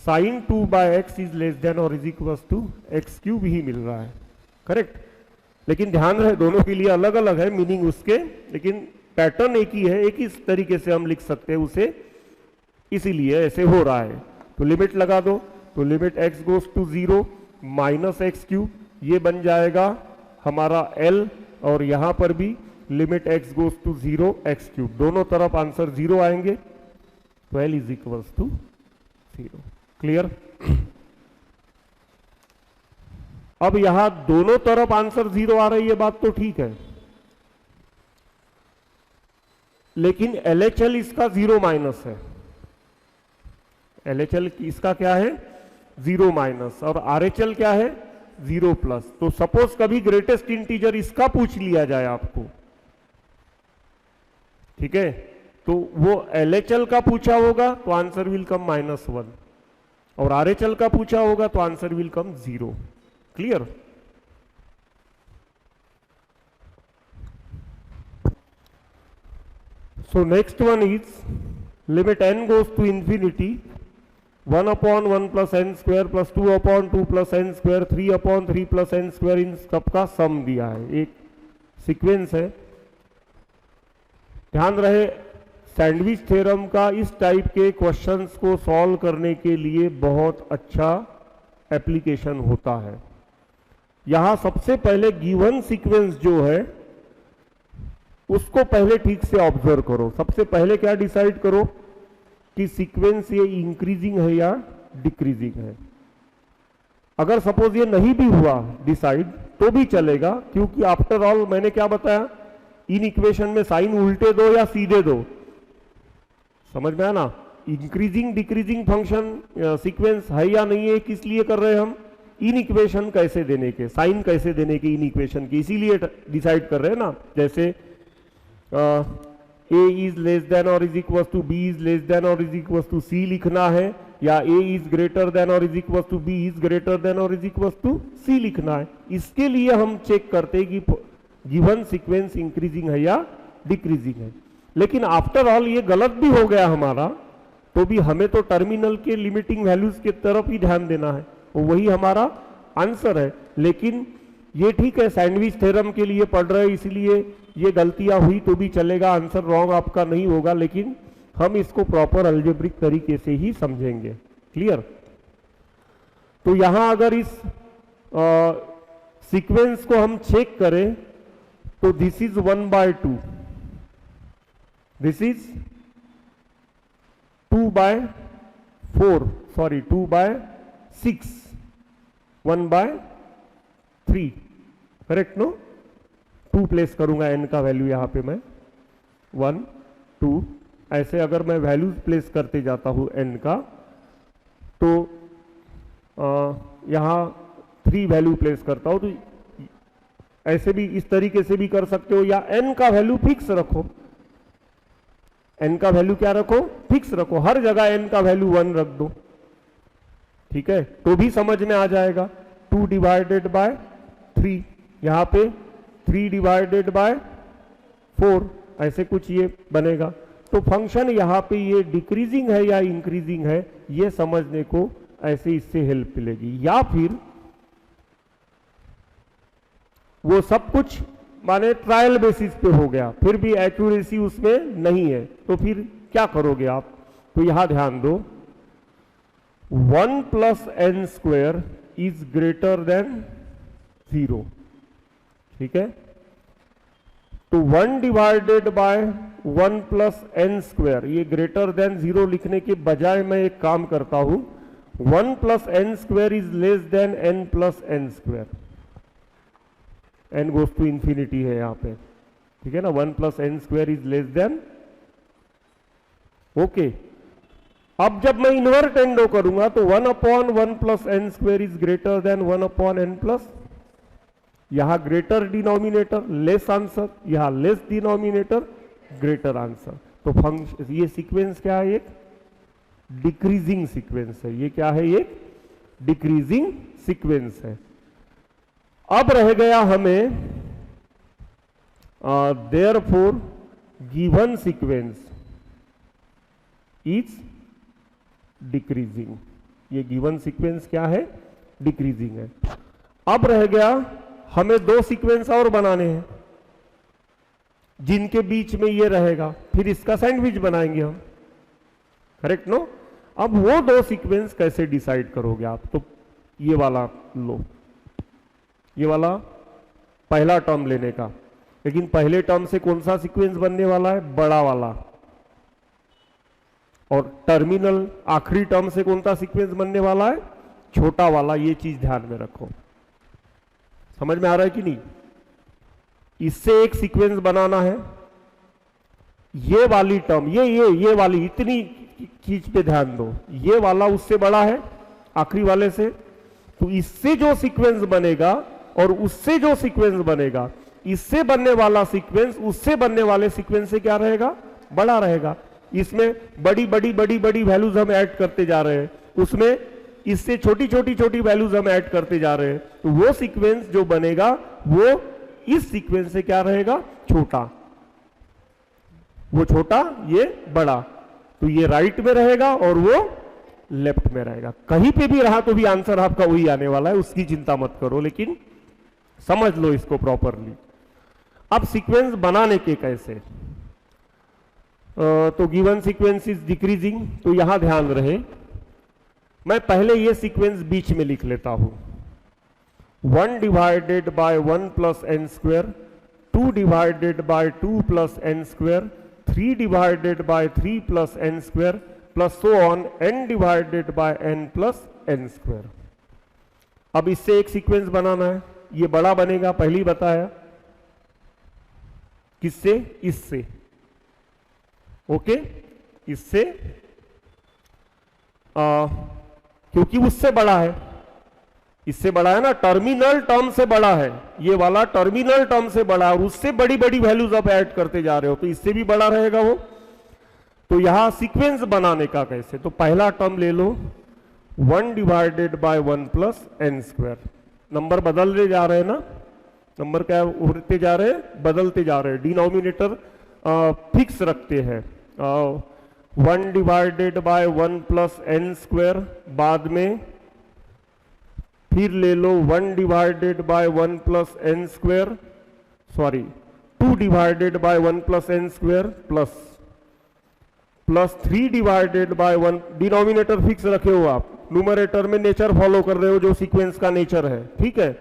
sine 2 by x is less than और is equal to x cube ही मिल रहा है। करेक्ट? लेकिन ध्यान रहे दोनों के लिए अलग अलग है मीनिंग उसके, लेकिन पैटर्न एक ही है, एक ही तरीके से हम लिख सकते हैं उसे, इसीलिए ऐसे हो रहा है। तो लिमिट लगा दो, तो limit x goes to 0 minus x cube, ये बन जाएगा हमारा l, और यहां पर भी limit x goes to 0 x cube, दोनों तरफ आंसर 0 आएंगे, तो l is equal to 0। Clear? अब यहां दोनों तरफ आंसर 0 आ रही है, बात तो ठीक है, लेकिन LHL इसका 0 माइनस है। LHL इसका क्या है? 0 माइनस, और RHL क्या है? 0 प्लस। तो सपोज कभी ग्रेटेस्ट इंटीजर इसका पूछ लिया जाए आपको, ठीक है, तो वो LHL का पूछा होगा तो आंसर विल कम -1, और RHL का पूछा होगा तो answer will come 0। Clear? So next one is limit n goes to infinity 1 upon 1 plus n square plus 2 upon 2 plus n square 3 upon 3 plus n square, इन सब का सम दिया है, एक सीक्वेंस है। ध्यान रहे सैंडविच थ्योरम का इस टाइप के क्वेश्चंस को सॉल्व करने के लिए बहुत अच्छा एप्लीकेशन होता है। यहां सबसे पहले गिवन सीक्वेंस जो है उसको पहले ठीक से ऑब्जर्व करो। सबसे पहले क्या डिसाइड करो कि सीक्वेंस ये इंक्रीजिंग है या डिक्रीजिंग है। अगर सपोज ये नहीं भी हुआ डिसाइड तो भी चलेगा, क्योंकि आफ्टर ऑल मैंने क्या बताया, इन इक्वेशन में साइन उल्टे दो या सीधे दो, समझ में आया ना। इंक्रीजिंग डिक्रीजिंग फंक्शन सीक्वेंस है या नहीं है, किस लिए कर रहे हैं हम, इन इक्वेशन कैसे देने के, साइन कैसे देने के इन इक्वेशन की, इसीलिए डिसाइड कर रहे हैं ना। जैसे a इज लेस देन और is equal to b is less than और इज इक्वल टू c लिखना है, या a इज ग्रेटर देन और is equal to b is greater than और इज इक्वल टू c लिखना है। इसके लिए हम चेक करते हैं कि गिवन सीक्वेंस इंक्रीजिंग है या डिक्रीजिंग है। लेकिन आफ्टर ऑल ये गलत भी हो गया हमारा, तो भी हमें तो टर्मिनल के लिमिटिंग वैल्यूज की तरफ ही ध्यान देना है, वही हमारा आंसर है। लेकिन ये ठीक है, सैंडविच थ्योरम के लिए पढ़ रहे हैं इसलिए ये गलतियां हुई तो भी चलेगा, आंसर रॉन्ग आपका नहीं होगा, लेकिन हम इसको प्रॉपर अलजेब्रिक तरीके से ही समझेंगे। क्लियर। तो यहां अगर इस सीक्वेंस को हम चेक करें तो this is 1/2, this is 2/4, sorry 2/6, 1/3, correct no. 2 place करूंगा एन का वैल्यू यहां पे मैं, 1 2 ऐसे अगर मैं वैल्यूज प्लेस करते जाता हूं एन का, तो यहां 3 वैल्यू प्लेस करता हूं, तो ऐसे भी इस तरीके से भी कर सकते हो, या एन का वैल्यू फिक्स रखो, एन का वैल्यू क्या रखो, फिक्स रखो, हर जगह एन का वैल्यू 1 रख दो, ठीक है, तो भी समझ में आ जाएगा। 2 डिवाइडेड बाय 3, यहां पे 3 डिवाइडेड बाय 4, ऐसे कुछ ये बनेगा। तो फंक्शन यहां पे ये डिक्रीजिंग है या इंक्रीजिंग है, ये समझने को ऐसे इससे हेल्प मिलेगी। या फिर वो सब कुछ माने ट्रायल बेसिस पे हो गया, फिर भी एक्यूरेसी उसमें नहीं है, तो फिर क्या करोगे आप, तो यहां ध्यान दो, 1 plus n square is greater than 0, ठीक है। तो 1 divided by 1 plus n square, ये ग्रेटर देन 0 लिखने के बजाय मैं एक काम करता हूं, 1 plus n square is less than n plus n square, एन गोज टू इंफिनिटी है यहां पे, ठीक है ना। 1 plus n square is less than, okay. अब जब मैं इन्वर्ट एंडो करूंगा तो 1 upon 1 plus n square is greater than 1 upon n plus, यहां ग्रेटर डिनोमिनेटर लेस आंसर, यहां लेस डिनोमिनेटर ग्रेटर आंसर। तो फंक्शन ये सीक्वेंस क्या है, एक डिक्रीजिंग सीक्वेंस है, ये क्या है, एक डिक्रीजिंग सीक्वेंस है। अब रह गया हमें therefore given sequence is decreasing, ये गिवन सीक्वेंस क्या है, डिक्रीजिंग है। अब रह गया हमें 2 सीक्वेंस और बनाने हैं जिनके बीच में ये रहेगा, फिर इसका सैंडविच बनाएंगे हम, करेक्ट नो। अब वो 2 सीक्वेंस कैसे डिसाइड करोगे आप, तो ये वाला लो, ये वाला पहला टर्म लेने का, लेकिन पहले टर्म से कौन सा सीक्वेंस बनने वाला है, बड़ा वाला, और टर्मिनल आखिरी टर्म से कौन सा सीक्वेंस बनने वाला है, छोटा वाला। ये चीज ध्यान में रखो, समझ में आ रहा है कि नहीं। इससे एक सीक्वेंस बनाना है, ये वाली टर्म, ये वाली, इतनी चीज पे ध्यान दो, ये वाला उससे बड़ा है आखिरी वाले से, तो इससे जो सीक्वेंस बनेगा और उससे जो सीक्वेंस बनेगा, इससे बनने वाला सीक्वेंस उससे बनने वाले सीक्वेंस से क्या रहेगा, बड़ा रहेगा। इसमें बड़ी बड़ी बड़ी बड़ी वैल्यूज हम ऐड करते जा रहे हैं, उसमें इससे छोटी छोटी छोटी वैल्यूज हम ऐड करते जा रहे हैं, तो वो सीक्वेंस जो बनेगा वो इस सीक्वेंस से क्या रहेगा, छोटा, वो छोटा ये बड़ा, तो ये राइट में रहेगा और वो लेफ्ट में रहेगा। कहीं पे भी रहा तो भी आंसर आपका वही आने वाला है, उसकी चिंता मत करो, लेकिन समझ लो इसको प्रॉपरली। अब सीक्वेंस बनाने के कैसे, तो गिवन सीक्वेंस इज डिक्रीजिंग, तो यहां ध्यान रहे मैं पहले ये सीक्वेंस बीच में लिख लेता हूं, 1 divided by 1 plus n square, 2 divided by 2 plus n square, 3 divided by 3 plus n square plus so on n divided by n plus n square. अब इससे एक सीक्वेंस बनाना है, ये बड़ा बनेगा, पहले ही बताया, किससे, इससे, ओके, इससे क्योंकि उससे बड़ा है, इससे बड़ा है ना, टर्मिनल टर्म से बड़ा है, ये वाला टर्मिनल टर्म से बड़ा है, और उससे बड़ी बड़ी वैल्यूज आप ऐड करते जा रहे हो तो इससे भी बड़ा रहेगा वो। तो यहां सीक्वेंस बनाने का कैसे, तो पहला टर्म ले लो 1 divided by 1 plus n square, number बदलते जा रहे हैं ना, नंबर क्या होते जा रहे हैं, बदलते जा रहे हैं, डिनोमिनेटर फिक्स रखते हैं, 1 divided by 1 plus n square, बाद में फिर ले लो 1 divided by 1 plus n square, sorry 2 divided by 1 plus n square plus 3 divided by 1, denominator fix रखे हो आप, न्यूमरेटर में नेचर फॉलो कर रहे हो जो सीक्वेंस का नेचर है, ठीक है,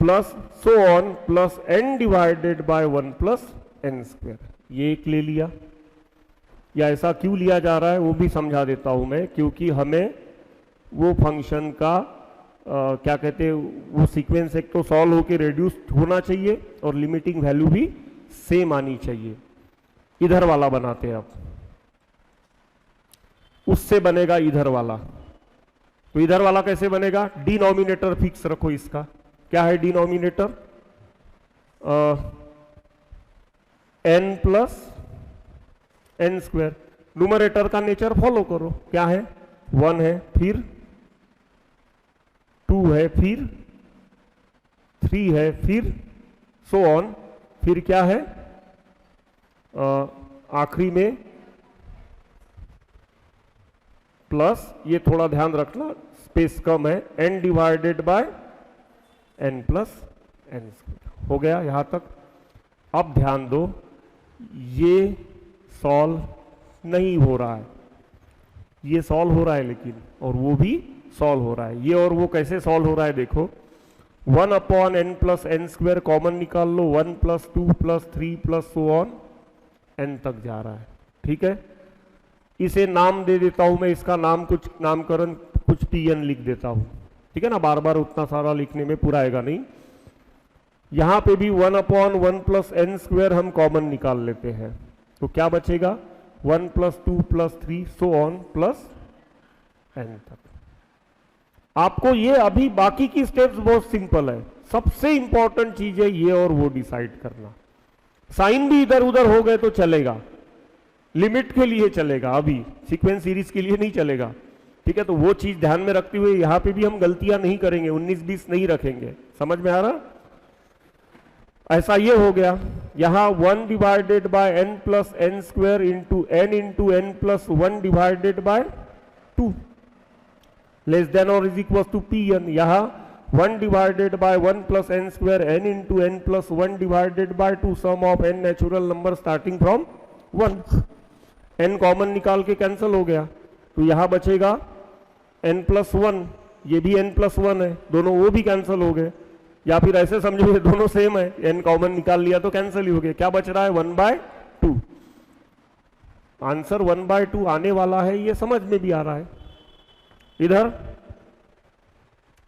plus so on plus n divided by 1 plus n square. ये एक ले लिया, या ऐसा क्यों लिया जा रहा है वो भी समझा देता हूं मैं, क्योंकि हमें वो फंक्शन का क्या कहते हैं, वो सीक्वेंस एक तो सॉल्व होकर रेड्यूस होना चाहिए और लिमिटिंग वैल्यू भी सेम आनी चाहिए। इधर वाला बनाते हैं अब, उससे बनेगा इधर वाला, तो इधर वाला कैसे बनेगा, डिनोमिनेटर फिक्स रखो इसका, क्या है denominator, n plus n square, numerator का नेचर फॉलो करो, क्या है 1 है, फिर 2 है, फिर 3 है, फिर सो ऑन, फिर क्या है आखिरी में प्लस, ये थोड़ा ध्यान रखना स्पेस कम है, n divided by n plus n square. हो गया यहां तक। अब ध्यान दो, ये सॉल्व नहीं हो रहा है, ये सॉल्व हो रहा है लेकिन, और वो भी सॉल्व हो रहा है, ये और वो कैसे सॉल्व हो रहा है देखो, 1 upon n plus n square common निकाल लो, 1 plus 2 plus 3 plus so on n तक जा रहा है, ठीक है। इसे नाम दे देता हूं मैं, इसका नाम कुछ नामकरण कुछ pn लिख देता हूं, ठीक है ना, बार बार उतना सारा लिखने में पूरा आएगा नहीं। यहां पे भी 1 अपॉन 1 प्लस एन स्क्वायर हम कॉमन निकाल लेते हैं, तो क्या बचेगा 1 plus 2 plus 3 so on plus n तक। आपको ये अभी बाकी की स्टेप्स बहुत सिंपल है, सबसे इंपॉर्टेंट चीज है ये और वो डिसाइड करना। साइन भी इधर उधर हो गए तो चलेगा, लिमिट के लिए चलेगा, अभी सीक्वेंस सीरीज के लिए नहीं चलेगा, ठीक है। तो वो चीज ध्यान में रखते हुए यहां पे भी हम गलतियां नहीं करेंगे, 19-20 नहीं रखेंगे, समझ में आ रहा। ऐसा ये हो गया, यहां 1 divided by n plus n square into n plus 1 divided by 2 less than और इज इक्वल टू pn, यहां 1 divided by 1 plus n square n into n plus 1 divided by 2 sum of n natural number starting from 1, n common निकाल के cancel हो गया, तो यहां बचेगा n plus 1, ये भी n प्लस 1 है, दोनों वो भी कैंसिल हो गए, या फिर ऐसे समझो ये दोनों सेम है, n कॉमन निकाल लिया तो कैंसिल ही हो गया, क्या बच रहा है 1/2। आंसर 1/2 आने वाला है, ये समझ में भी आ रहा है।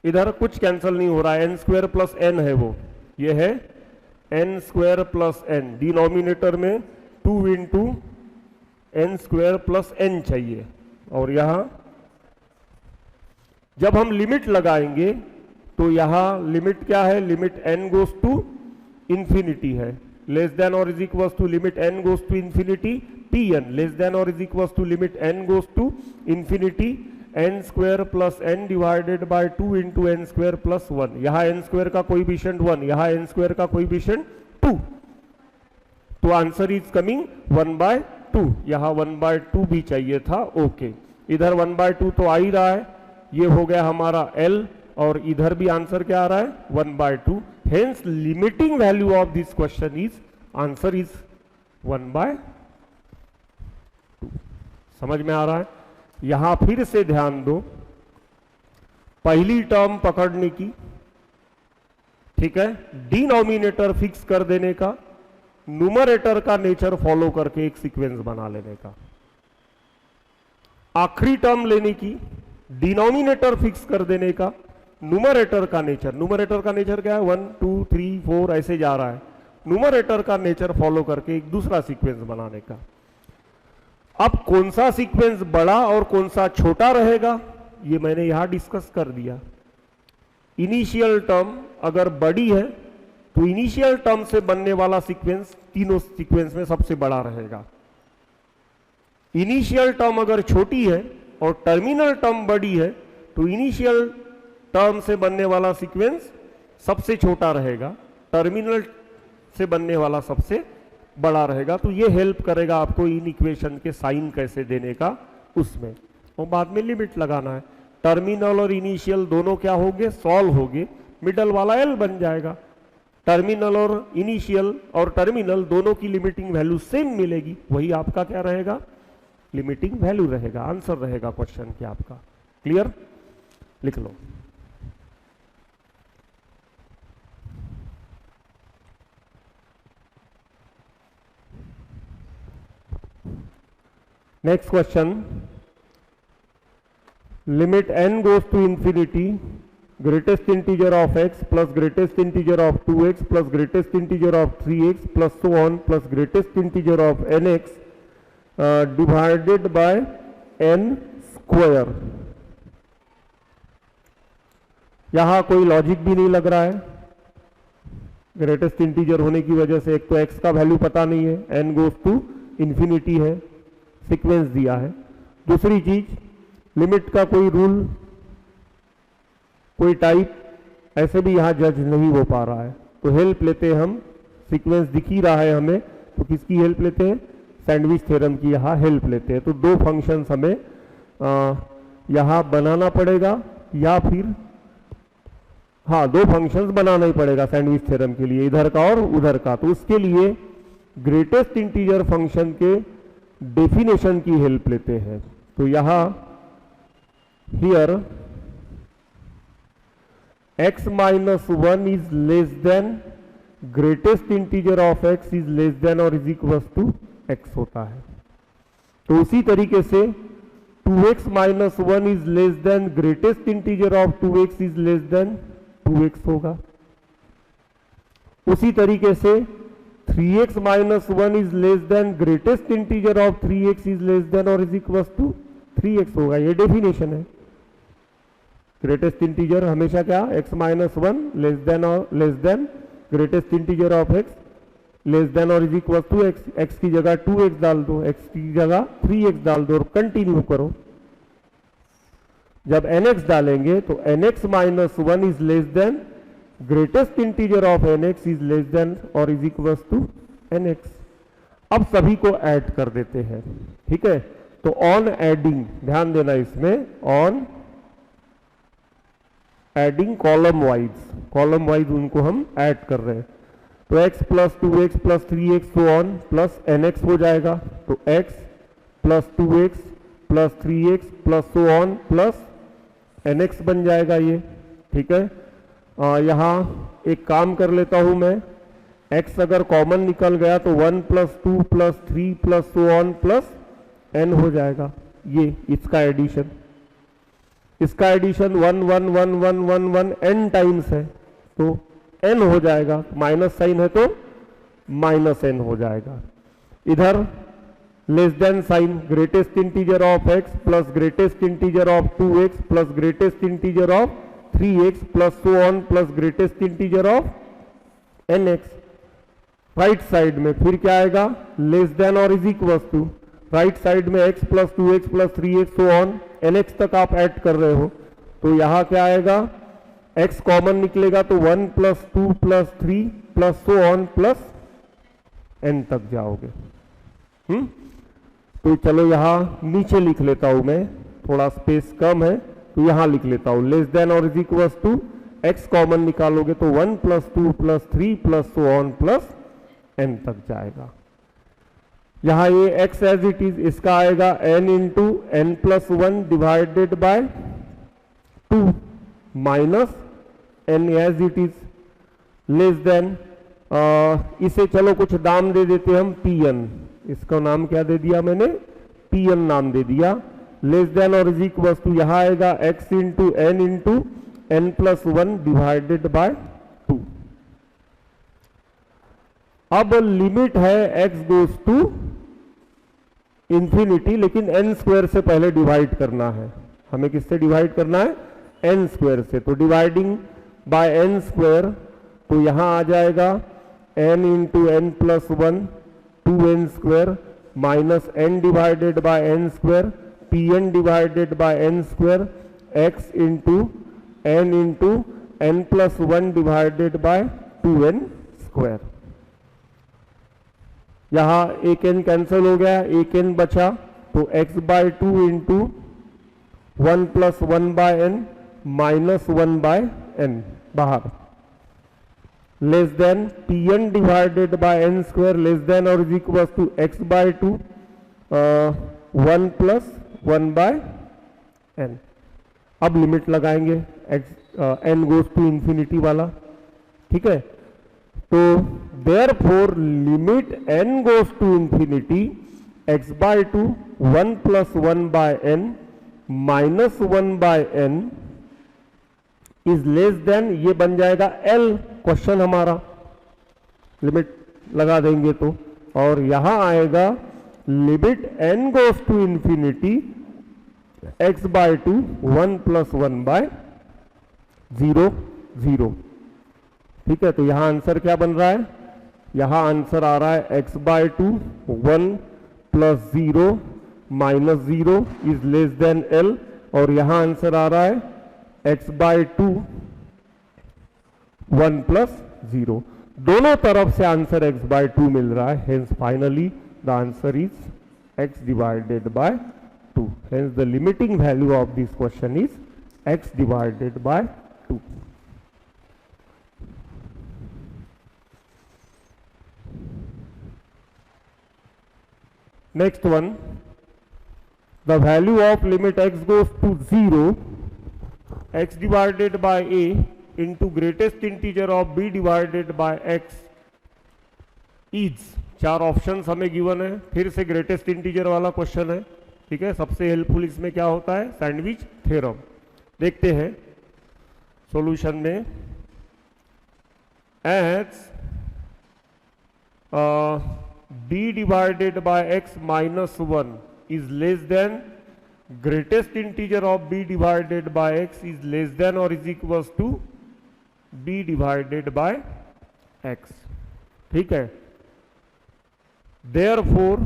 इधर कुछ कैंसिल नहीं हो रहा है, n स्क्वायर प्लस n है वो, ये है n square plus n, denominator में 2 into n square plus n चाहिए, और यहां जब हम लिमिट लगाएंगे तो यहां लिमिट क्या है, limit n goes to infinity है, लेस देन और is equal to limit n goes to infinity pn, less than और is equal to limit n goes to infinity n square plus n divided by 2 into n square plus 1, यहां n square का coefficient 1, यहां n square का coefficient 2, तो answer is coming 1/2, यहां 1/2 भी चाहिए था, ओके। इधर 1/2 तो आ ही रहा है, ये हो गया हमारा L, और इधर भी आंसर क्या आ रहा है 1/2। Hence limiting value of this question is, answer is 1/2। समझ में आ रहा है? यहां फिर से ध्यान दो, पहली टर्म पकड़ने की, ठीक है, डिनोमिनेटर फिक्स कर देने का, न्यूमरेटर का नेचर फॉलो करके एक सीक्वेंस बना लेने का। आखिरी टर्म लेने की, डिनोमिनेटर फिक्स कर देने का, न्यूमरेटर का नेचर क्या है 1 2 3 4 ऐसे जा रहा है, न्यूमरेटर का नेचर फॉलो करके एक दूसरा सीक्वेंस बनाने का। अब कौन सा सीक्वेंस बड़ा और कौन सा छोटा रहेगा ये मैंने यहां डिस्कस कर दिया। इनिशियल टर्म अगर बड़ी है तो इनिशियल टर्म से बनने वाला सीक्वेंस तीनों सीक्वेंस में सबसे बड़ा रहेगा। इनिशियल टर्म अगर छोटी है और टर्मिनल टर्म बड़ी है तो इनिशियल टर्म से बनने वाला सीक्वेंस सबसे छोटा रहेगा, टर्मिनल से बनने वाला सबसे बड़ा रहेगा। तो ये हेल्प करेगा आपको इन इक्वेशन के साइन कैसे देने का उसमें, और बाद में लिमिट लगाना है। टर्मिनल और इनिशियल दोनों क्या होंगे, सॉल्व होंगे, मिडल वाला एल बन जाएगा। टर्मिनल और इनिशियल और टर्मिनल दोनों की लिमिटिंग वैल्यू सेम मिलेगी, वही आपका क्या रहेगा, लिमिटिंग वैल्यू रहेगा, आंसर रहेगा क्वेश्चन के आपका। क्लियर? लिख लो। Next question, limit n goes to infinity, greatest integer of x plus greatest integer of 2x plus greatest integer of 3x plus so on plus greatest integer of nx divided by n square। यहां कोई logic भी नहीं लग रहा है, greatest integer होने की वजह से एक तो x का वैल्यू पता नहीं है, n गोज टू इंफिनिटी है, सीक्वेंस दिया है। दूसरी चीज, लिमिट का कोई रूल, कोई टाइप ऐसे भी यहां जज नहीं हो पा रहा है, तो हेल्प लेते हैं हम, सीक्वेंस दिख ही रहा है हमें, तो किसकी हेल्प लेते हैं, सैंडविच थ्योरम की यहां हेल्प लेते हैं। तो दो फंक्शंस हमें यहां बनाना पड़ेगा, या फिर हाँ दो फंक्शंस बनाना ही पड़ेगा सैंडविच थ्योरम के लिए, इधर का और उधर का। तो उसके लिए ग्रेटेस्ट इंटीजर फंक्शन के डेफिनेशन की हेल्प लेते हैं। तो यहां here x minus 1 is less than greatest integer of x is less than or is equals to x होता है। तो उसी तरीके से 2x minus 1 is less than greatest integer of 2x is less than 2x होगा। उसी तरीके से 3x minus 1 is less than greatest integer of 3x is less than or is equals to 3x होगा। ये डेफिनेशन है। Greatest integer हमेशा क्या, x minus 1 less than और less than greatest integer of x less than और is equal to x। x की जगह 2x डाल दो, x की जगह 3x डाल दो और कंटिन्यू करो। जब nx डालेंगे तो nx minus 1 is less than greatest integer of nx is less than और इज इक्वल टू nx। अब सभी को ऐड कर देते हैं, ठीक है। तो ऑन एडिंग, ध्यान देना इसमें, ऑन एडिंग कॉलम वाइज उनको हम ऐड कर रहे हैं। तो x plus 2x plus 3x so on plus nx हो जाएगा। तो x plus 2x plus 3x plus so on plus nx बन जाएगा ये, ठीक है। यहाँ एक काम कर लेता हूं मैं, x अगर कॉमन निकल गया तो 1 plus 2 plus 3 plus so on plus n हो जाएगा। ये इसका एडिशन, इसका एडिशन 1 1 1 1 1 1 n टाइम्स है, तो n हो जाएगा। माइनस साइन है तो माइनस n हो जाएगा। इधर less than sign, greatest integer of x plus greatest integer of 2x plus greatest integer of 3x plus so on plus greatest integer of nx। Right side में फिर क्या आएगा, less than और is equal to, right side में x plus 2x plus 3x so on nx तक आप add कर रहे हो। तो यहां क्या आएगा, x कॉमन निकलेगा तो 1 plus 2 plus 3 plus so on plus n तक जाओगे। तो चलो यहां नीचे लिख लेता हूं मैं। थोड़ा स्पेस कम है तो यहां लिख लेता हूं, लेस देन और is equal to x common निकालोगे तो 1 + 2 + 3 + so on + n तक जाएगा। यहां ये x एज इट इज, इसका आएगा n × n + 1 divided by 2 minus n as it is, less than इसे चलो कुछ नाम दे देते हम pn, इसका नाम क्या दे दिया मैंने, pn नाम दे दिया। लेस देन और इज इक्वल टू यहां आएगा x × n + 1 डिवाइडेड बाय 2। अब लिमिट है x गोज टू इंफिनिटी, लेकिन n² से पहले डिवाइड करना है। हमें किससे डिवाइड करना है, n² से। तो डिवाइडिंग बाय n², तो यहां आ जाएगा n × n + 1 2n² minus n divided bye n², pn divided by n² x × n + 1 divided bye 2n²। यहां एक n कैंसिल हो गया, एक n बचा, तो x/2 × 1 + 1/n माइनस 1/n बाहर, less than pn divided by n² less than और is equal to x/2 1 + 1/n। अब लिमिट लगाएंगे n गोज टू इंफिनिटी वाला, ठीक है। तो therefore limit n goes to infinity x/2 1 + 1/n minus 1/n is less than, ये बन जाएगा L क्वेश्चन हमारा, लिमिट लगा देंगे तो, और यहां आएगा limit n goes to infinity x/2 1 + 1/0 ठीक है। तो यहां आंसर क्या बन रहा है, यहां आंसर आ रहा है x/2 1 + 0 - 0 is less than L, और यहां आंसर आ रहा है x/2 1 + 0। दोनों तरफ से आंसर x/2 मिल रहा है, hence finally the answer is x divided by 2। Hence the limiting value of this question is x divided by 2। Next one, the value of limit x goes to 0, x divided by a into greatest integer of b divided by x is, चार options हमें given है, फिर से greatest integer वाला question है, ठीक है। सबसे हेल्पफुल इसमें क्या होता है, सैंडविच थ्योरम। देखते हैं सॉल्यूशन में, as b divided by x - 1 is less than greatest integer of b divided by x is less than or is equals to b divided by x, ठीक है। therefore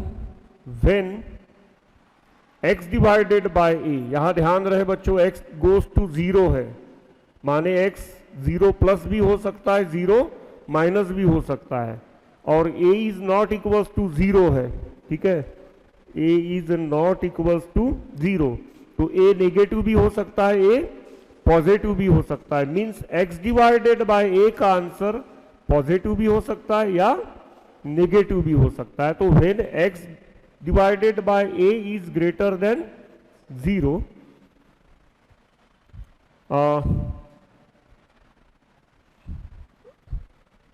when x divided by a, यहां ध्यान रहे बच्चों x goes to 0 है, माने x 0+ भी हो सकता है, 0 - भी हो सकता है, और a is not equals to 0 है, ठीक है। a is not equals to 0, तो a नेगेटिव भी हो सकता है, a पॉजिटिव भी हो सकता है। Means x divided by a का आंसर पॉजिटिव भी हो सकता है या नेगेटिव भी हो सकता है। तो when x divided by a is greater than 0,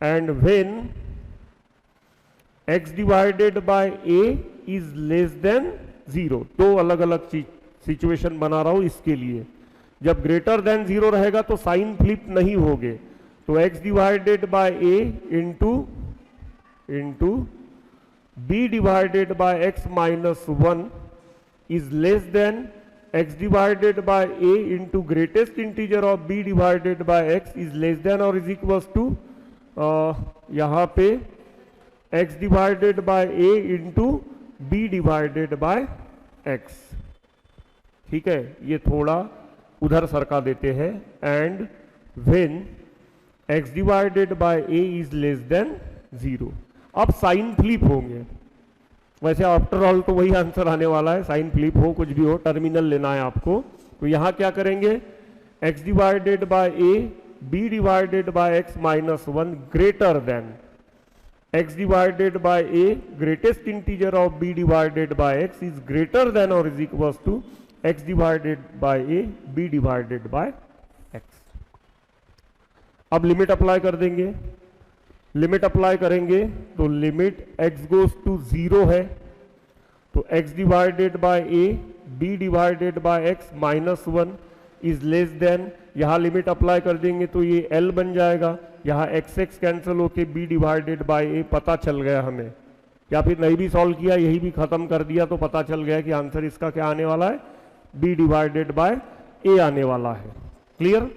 and when x divided by a is less than 0, दो अलग अलग सिचुएशन बना रहा हूं इसके लिए। जब ग्रेटर देन 0 रहेगा तो साइन फ्लिप नहीं होगे, तो x divided by a into b divided by x - 1 is less then x divided by a into greatest integer of b divided by x is less than और is equals to, यहां पे x divided by a into b divided by x, ठीक है। ये थोड़ा उधर सरका देते हैं, and when x divided by a is less than 0। अब साइन फ्लिप होंगे, वैसे आफ्टर ऑल तो वही आंसर आने वाला है, साइन फ्लिप हो कुछ भी हो, टर्मिनल लेना है आपको। तो यहां क्या करेंगे, x divided by a b divided by x minus 1 greater than x divided by a greatest integer of b divided by x is greater than और is equals to x divided by a b divided by x। अब limit apply कर देंगे, limit apply करेंगे तो limit x goes to 0 है, तो x divided by a b divided by x minus 1 is less then, यहां limit apply कर देंगे तो ये l बन जाएगा, यहां x कैंसिल होके b डिवाइडेड बाय a पता चल गया हमें, या फिर नहीं भी सॉल्व किया यही भी खत्म कर दिया तो पता चल गया कि आंसर इसका क्या आने वाला है, b डिवाइडेड बाय a आने वाला है। क्लियर?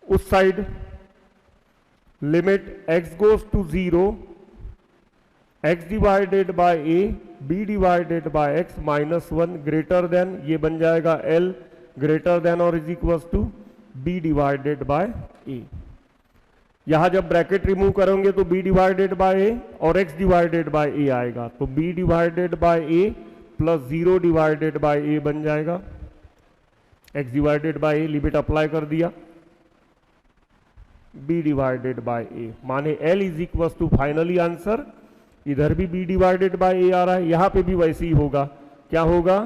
उस side limit x goes to 0 x divided by a b divided by x minus 1 greater than, ये बन जाएगा l ग्रेटर देन और is equals to b divided by a। यहां जब ब्रैकेट रिमूव करोगे तो b डिवाइडेड बाय a और x divided by a आएगा, तो b divided by a plus 0 divided by a बन जाएगा, x divided by a limit apply कर दिया, b डिवाइडेड बाय a माने l is equals to finally answer, इधर भी b डिवाइडेड बाय a आ रहा है, यहां पे भी वैसे ही होगा, क्या होगा,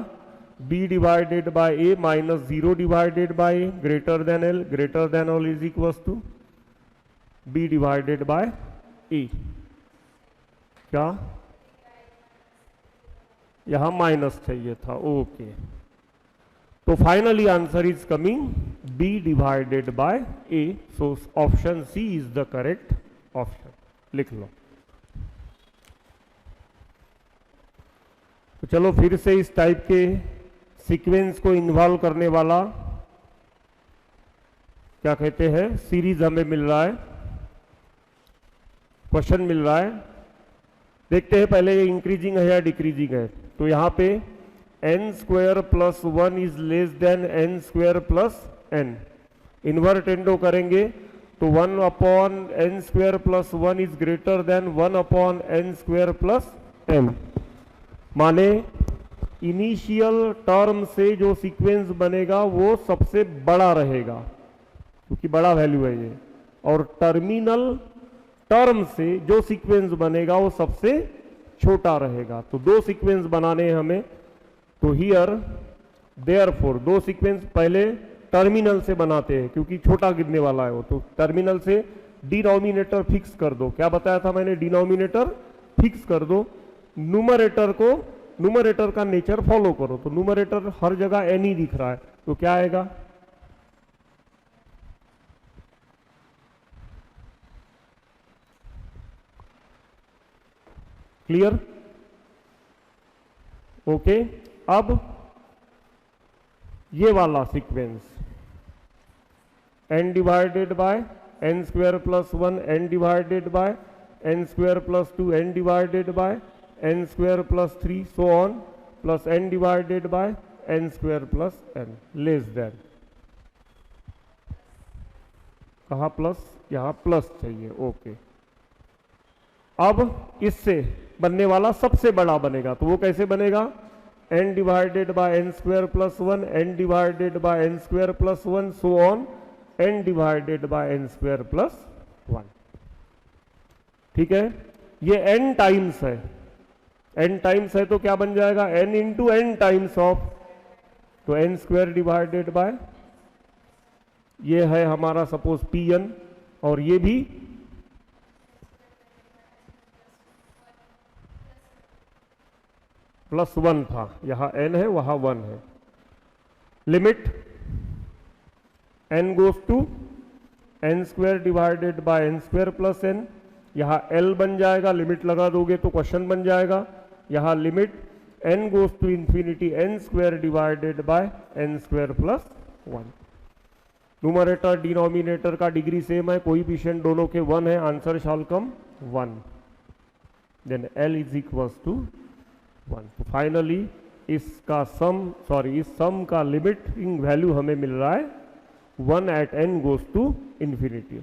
b divided by a minus 0 divided by a greater than l greater than l is equals to b divided by a। क्या यहां माइनस चाहिए था, ओके, तो finally answer is coming b divided by a, so option C is the correct option, लिख लो। तो चलो फिर से इस टाइप के सीक्वेंस को इन्वॉल्व करने वाला क्या कहते हैं सीरीज हमें मिल रहा है, क्वेश्चन मिल रहा है। देखते हैं पहले ये इंक्रीजिंग है या डिक्रीजिंग है। तो यहां पे n square plus 1 is less then n square plus n, invertendo करेंगे तो 1 upon n square plus 1 is greater than 1 upon n square plus n, माने इनिशियल टर्म से जो सीक्वेंस बनेगा वो सबसे बड़ा रहेगा क्योंकि बड़ा वैल्यू है ये, और टर्मिनल टर्म से जो सीक्वेंस बनेगा वो सबसे छोटा रहेगा। तो दो सीक्वेंस बनाने हैं हमें, तो हियर देयरफॉर दो सीक्वेंस पहले टर्मिनल से बनाते हैं क्योंकि छोटा गिरने वाला है वो, तो टर्मिनल से डिनोमिनेटर फिक्स कर दो, क्या बताया था मैंने, डिनोमिनेटर फिक्स कर दो, न्यूमरेटर का नेचर फॉलो करो, तो न्यूमरेटर हर जगह n ही दिख रहा है, तो क्या आएगा, क्लियर, ओके। अब ये वाला sequence n divided by n square plus 1 n divided by n square plus 2 n divided by n square plus 3 so on plus n divided by n square plus n less than, कहा plus, यहां plus चाहिए, okay. अब इससे बनने वाला सबसे बड़ा बनेगा, तो वो कैसे बनेगा, n divided by n square plus 1 n divided by n square plus 1 so on n divided by n square plus 1, ठीक है। ये n टाइम्स है, n टाइम्स है तो क्या बन जाएगा, n into n times of, तो n स्क्वायर डिवाइडेड बाय, ये है हमारा सपोज pn, और ये भी प्लस 1 था, यहां n है वहां 1 है, limit n goes to n square divided by n square plus n, यहां l बन जाएगा, लिमिट लगा दोगे तो क्वेश्चन बन जाएगा, यहां limit n goes to infinity n square divided by n square plus 1। Numerator denominator का डिग्री सेम है, कोएफिशिएंट दोनों के 1 है, answer shall come 1, then l is equals to 1। तो फाइनली इसका इस सम का लिमिटिंग वैल्यू हमें मिल रहा है 1 at n goes to infinity.